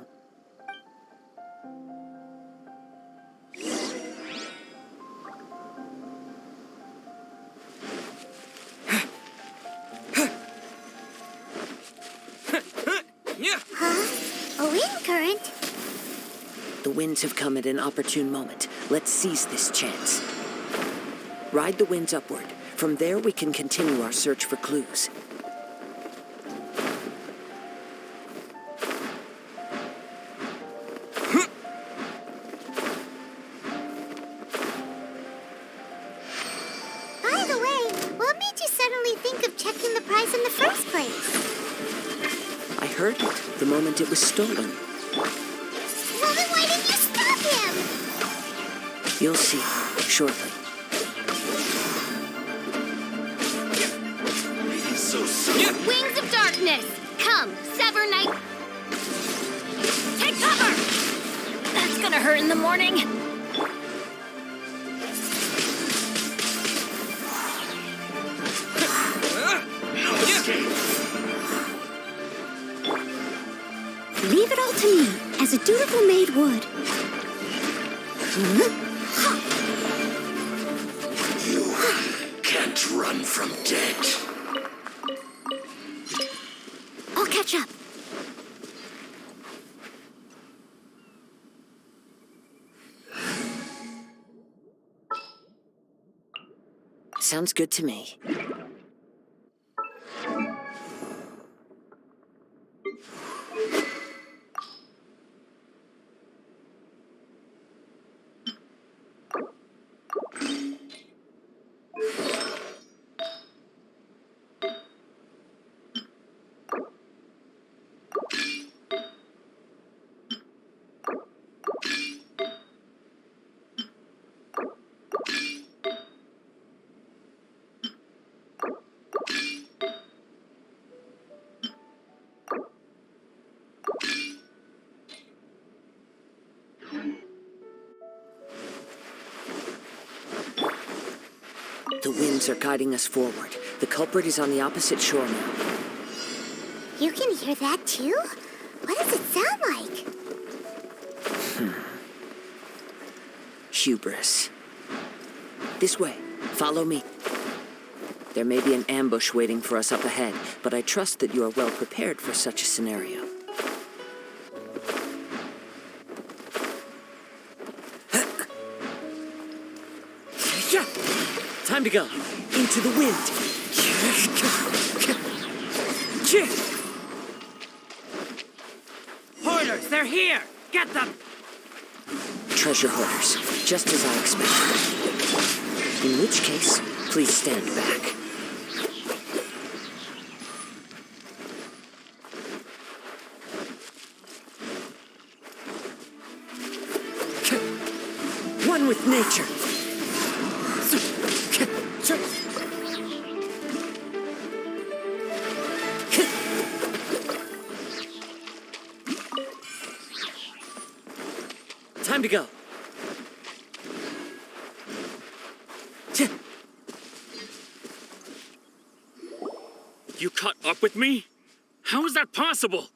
Huh? A wind current? The winds have come at an opportune moment. Let's seize this chance. Ride the winds upward. From there, we can continue our search for clues. By the way, what made you suddenly think of checking the prize in the first place? I heard it the moment it was stolen. Well, then why didn't you stop him? You'll see shortly. Wings of darkness! Come, sever night! Take cover! That's gonna hurt in the morning. Leave it all to me, as a dutiful maid would. You can't run from death. I'll catch up. Sounds good to me. The winds are guiding us forward. The culprit is on the opposite shore now. You can hear that too? What does it sound like? Hubris. This way. Follow me. There may be an ambush waiting for us up ahead, but I trust that you are well prepared for such a scenario. Time to go. Into the wind. Hoarders, they're here! Get them! Treasure hoarders, just as I expected. In which case, please stand back. One with nature. Time to go. You caught up with me? How is that possible?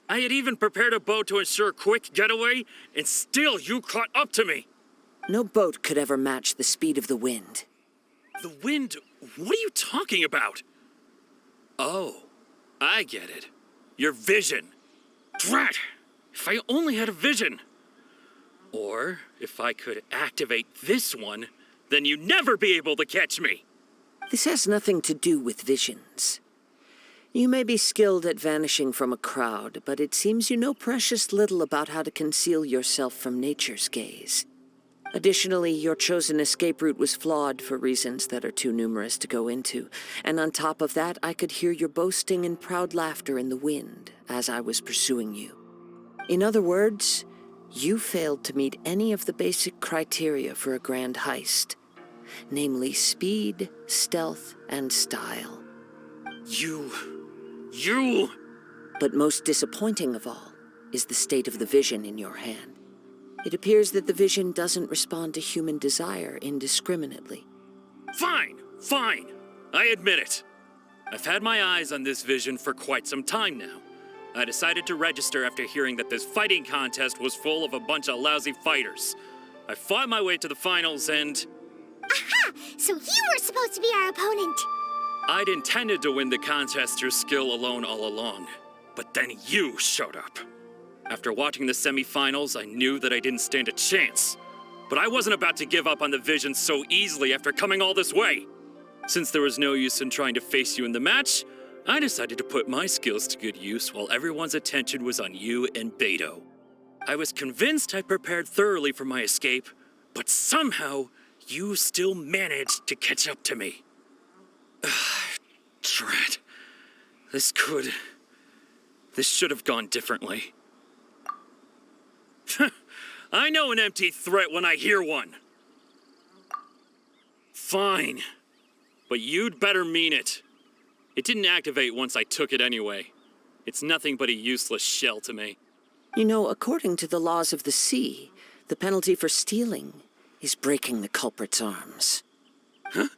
I had even prepared a boat to ensure a quick getaway, and still you caught up to me. No boat could ever match the speed of the wind. The wind? What are you talking about? Oh, I get it. Your vision. Drat! If I only had a vision. Or, if I could activate this one, then you'd never be able to catch me. This has nothing to do with visions. You may be skilled at vanishing from a crowd, but it seems you know precious little about how to conceal yourself from nature's gaze. Additionally, your chosen escape route was flawed for reasons that are too numerous to go into, and on top of that, I could hear your boasting and proud laughter in the wind as I was pursuing you. In other words, you failed to meet any of the basic criteria for a grand heist, namely speed, stealth, and style. You... But most disappointing of all is the state of the vision in your hand. It appears that the vision doesn't respond to human desire indiscriminately. Fine. I admit it. I've had my eyes on this vision for quite some time now. I decided to register after hearing that this fighting contest was full of a bunch of lousy fighters. I fought my way to the finals and... Aha! So you were supposed to be our opponent! I'd intended to win the contest through skill alone all along. But then you showed up. After watching the semifinals, I knew that I didn't stand a chance. But I wasn't about to give up on the vision so easily after coming all this way. Since there was no use in trying to face you in the match, I decided to put my skills to good use while everyone's attention was on you and Beto. I was convinced I'd prepared thoroughly for my escape, but somehow you still managed to catch up to me. Drat. This should have gone differently. I know an empty threat when I hear one. Fine. But you'd better mean it. It didn't activate once I took it anyway. It's nothing but a useless shell to me. You know, according to the laws of the sea, the penalty for stealing is breaking the culprit's arms. Huh?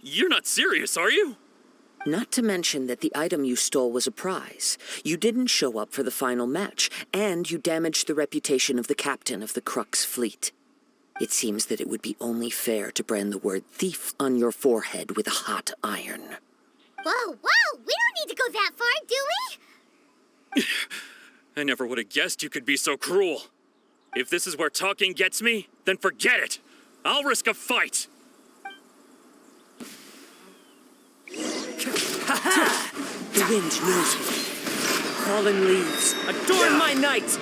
You're not serious, are you? Not to mention that the item you stole was a prize. You didn't show up for the final match, and you damaged the reputation of the captain of the Crux fleet. It seems that it would be only fair to brand the word thief on your forehead with a hot iron. Whoa, whoa! We don't need to go that far, do we? I never would have guessed you could be so cruel. If this is where talking gets me, then forget it. I'll risk a fight. Ha-ha! The wind knows me. Fallen leaves, adorn my night!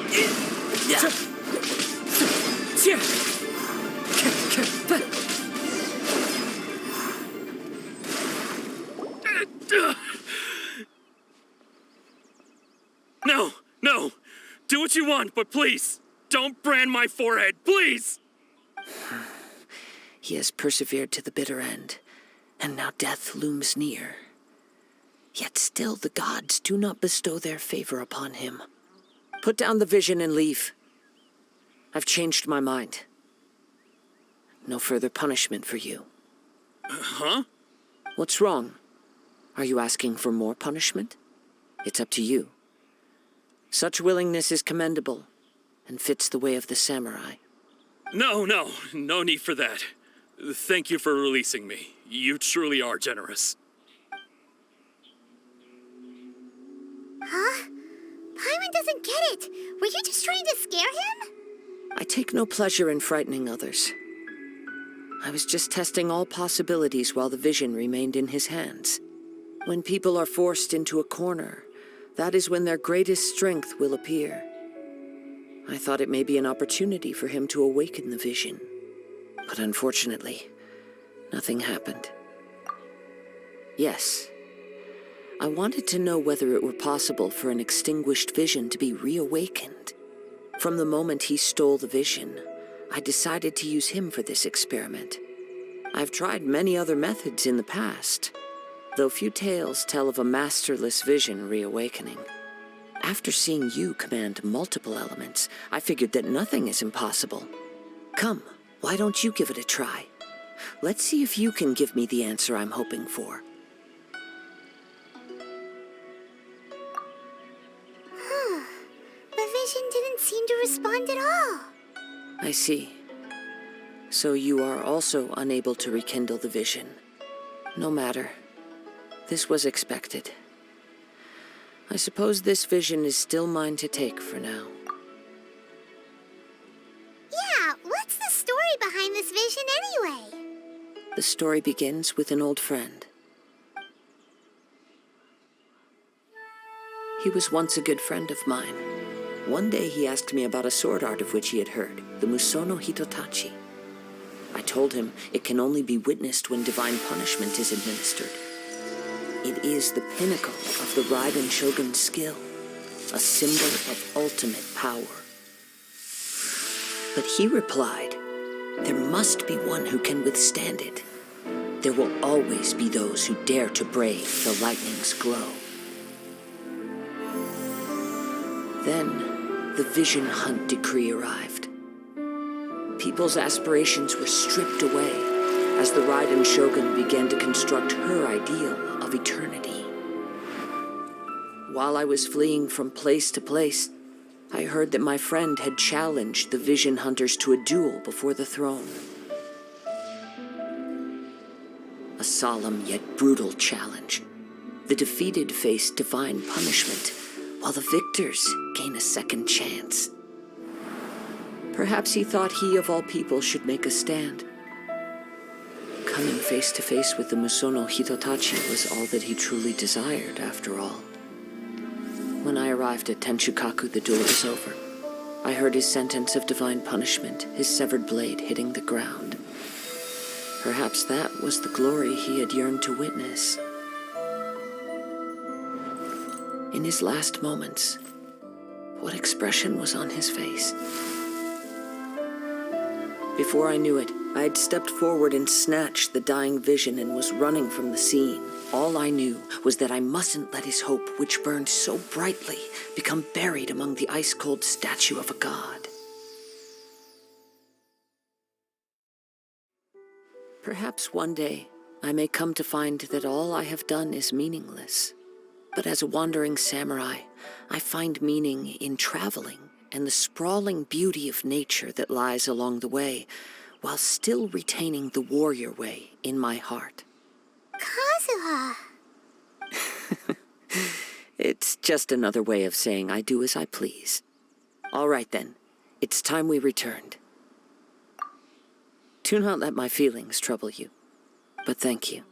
No! Do what you want, but please, don't brand my forehead, please! He has persevered to the bitter end, and now death looms near. Yet still the gods do not bestow their favor upon him. Put down the vision and leave. I've changed my mind. No further punishment for you. Huh? What's wrong? Are you asking for more punishment? It's up to you. Such willingness is commendable, and fits the way of the samurai. No need for that. Thank you for releasing me. You truly are generous. Huh? Paimon doesn't get it. Were you just trying to scare him? I take no pleasure in frightening others. I was just testing all possibilities while the vision remained in his hands. When people are forced into a corner, that is when their greatest strength will appear. I thought it may be an opportunity for him to awaken the vision. But unfortunately, nothing happened. Yes, I wanted to know whether it were possible for an extinguished vision to be reawakened. From the moment he stole the vision, I decided to use him for this experiment. I've tried many other methods in the past, though few tales tell of a masterless vision reawakening. After seeing you command multiple elements, I figured that nothing is impossible. Come, why don't you give it a try? Let's see if you can give me the answer I'm hoping for. The vision didn't seem to respond at all. I see. So you are also unable to rekindle the vision. No matter. This was expected. I suppose this vision is still mine to take for now. Yeah, what's the story behind this vision anyway? The story begins with an old friend. He was once a good friend of mine. One day he asked me about a sword art of which he had heard, the Musono Hitotachi. I told him it can only be witnessed when divine punishment is administered. It is the pinnacle of the Raiden Shogun's skill, a symbol of ultimate power. But he replied, there must be one who can withstand it. There will always be those who dare to brave the lightning's glow. Then, the Vision Hunt decree arrived. People's aspirations were stripped away as the Raiden Shogun began to construct her ideal of eternity. while I was fleeing from place to place, I heard that my friend had challenged the Vision Hunters to a duel before the throne. A solemn yet brutal challenge. The defeated face divine punishment, while the victors gain a second chance. Perhaps he thought he of all people should make a stand. Coming face to face with the Musono Hitotachi was all that he truly desired, after all. When I arrived at Tenshukaku, the duel was over. I heard his sentence of divine punishment, his severed blade hitting the ground. Perhaps that was the glory he had yearned to witness. In his last moments, what expression was on his face? Before I knew it, I had stepped forward and snatched the dying vision and was running from the scene. All I knew was that I mustn't let his hope, which burned so brightly, become buried among the ice-cold statue of a god. Perhaps one day I may come to find that all I have done is meaningless. But as a wandering samurai, I find meaning in traveling and the sprawling beauty of nature that lies along the way, while still retaining the warrior way in my heart. Kazuha! It's just another way of saying I do as I please. All right then, it's time we returned. Do not let my feelings trouble you, but thank you.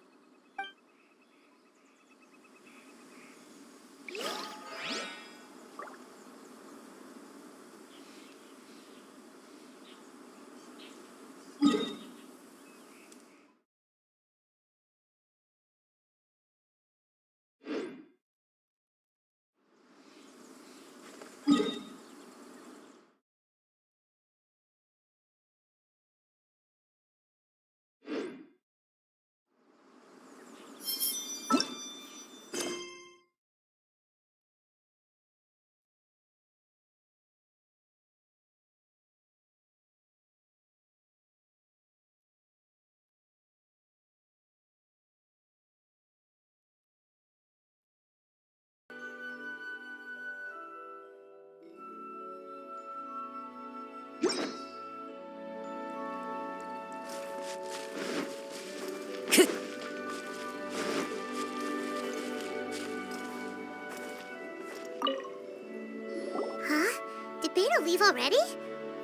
Did Beta leave already?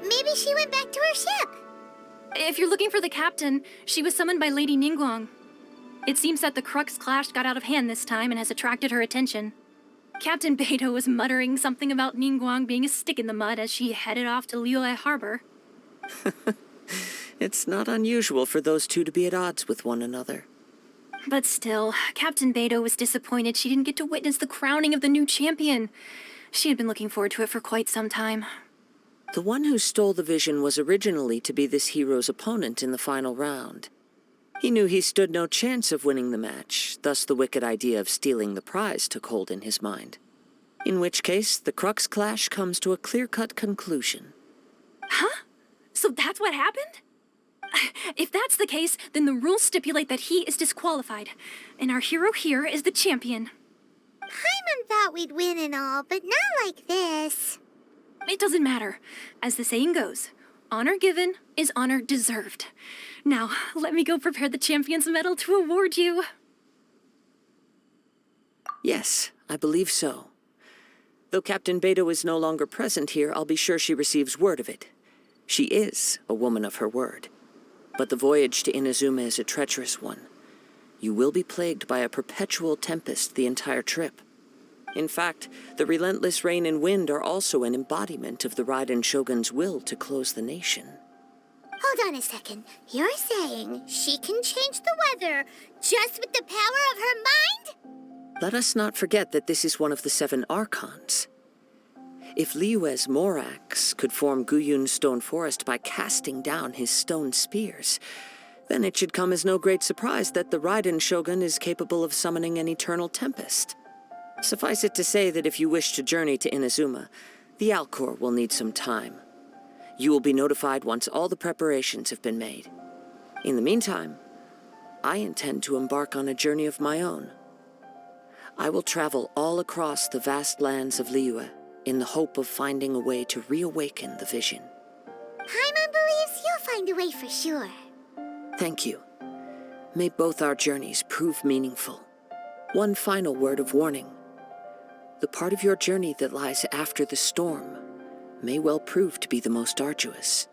Maybe she went back to her ship. If you're looking for the captain, she was summoned by Lady Ningguang. It seems that the Crux clash got out of hand this time and has attracted her attention. Captain Beidou was muttering something about Ningguang being a stick in the mud as she headed off to Liyue Harbor. It's not unusual for those two to be at odds with one another. But still, Captain Beidou was disappointed she didn't get to witness the crowning of the new champion. She had been looking forward to it for quite some time. The one who stole the vision was originally to be this hero's opponent in the final round. He knew he stood no chance of winning the match, thus the wicked idea of stealing the prize took hold in his mind. In which case, the Crux clash comes to a clear-cut conclusion. Huh? So that's what happened? If that's the case, then the rules stipulate that he is disqualified, and our hero here is the champion. Paimon thought we'd win and all, but not like this. It doesn't matter. As the saying goes, honor given is honor deserved. Now, let me go prepare the champion's medal to award you. Yes, I believe so. Though Captain Beidou is no longer present here, I'll be sure she receives word of it. She is a woman of her word. But the voyage to Inazuma is a treacherous one. You will be plagued by a perpetual tempest the entire trip. In fact, the relentless rain and wind are also an embodiment of the Raiden Shogun's will to close the nation. Hold on a second. You're saying she can change the weather just with the power of her mind? Let us not forget that this is one of the 7 Archons. If Liyue's Morax could form Guyun's stone forest by casting down his stone spears, then it should come as no great surprise that the Raiden Shogun is capable of summoning an eternal tempest. Suffice it to say that if you wish to journey to Inazuma, the Alcor will need some time. You will be notified once all the preparations have been made. In the meantime, I intend to embark on a journey of my own. I will travel all across the vast lands of Liyue in the hope of finding a way to reawaken the vision. Paimon believes you'll find a way for sure. Thank you. May both our journeys prove meaningful. One final word of warning. The part of your journey that lies after the storm may well prove to be the most arduous.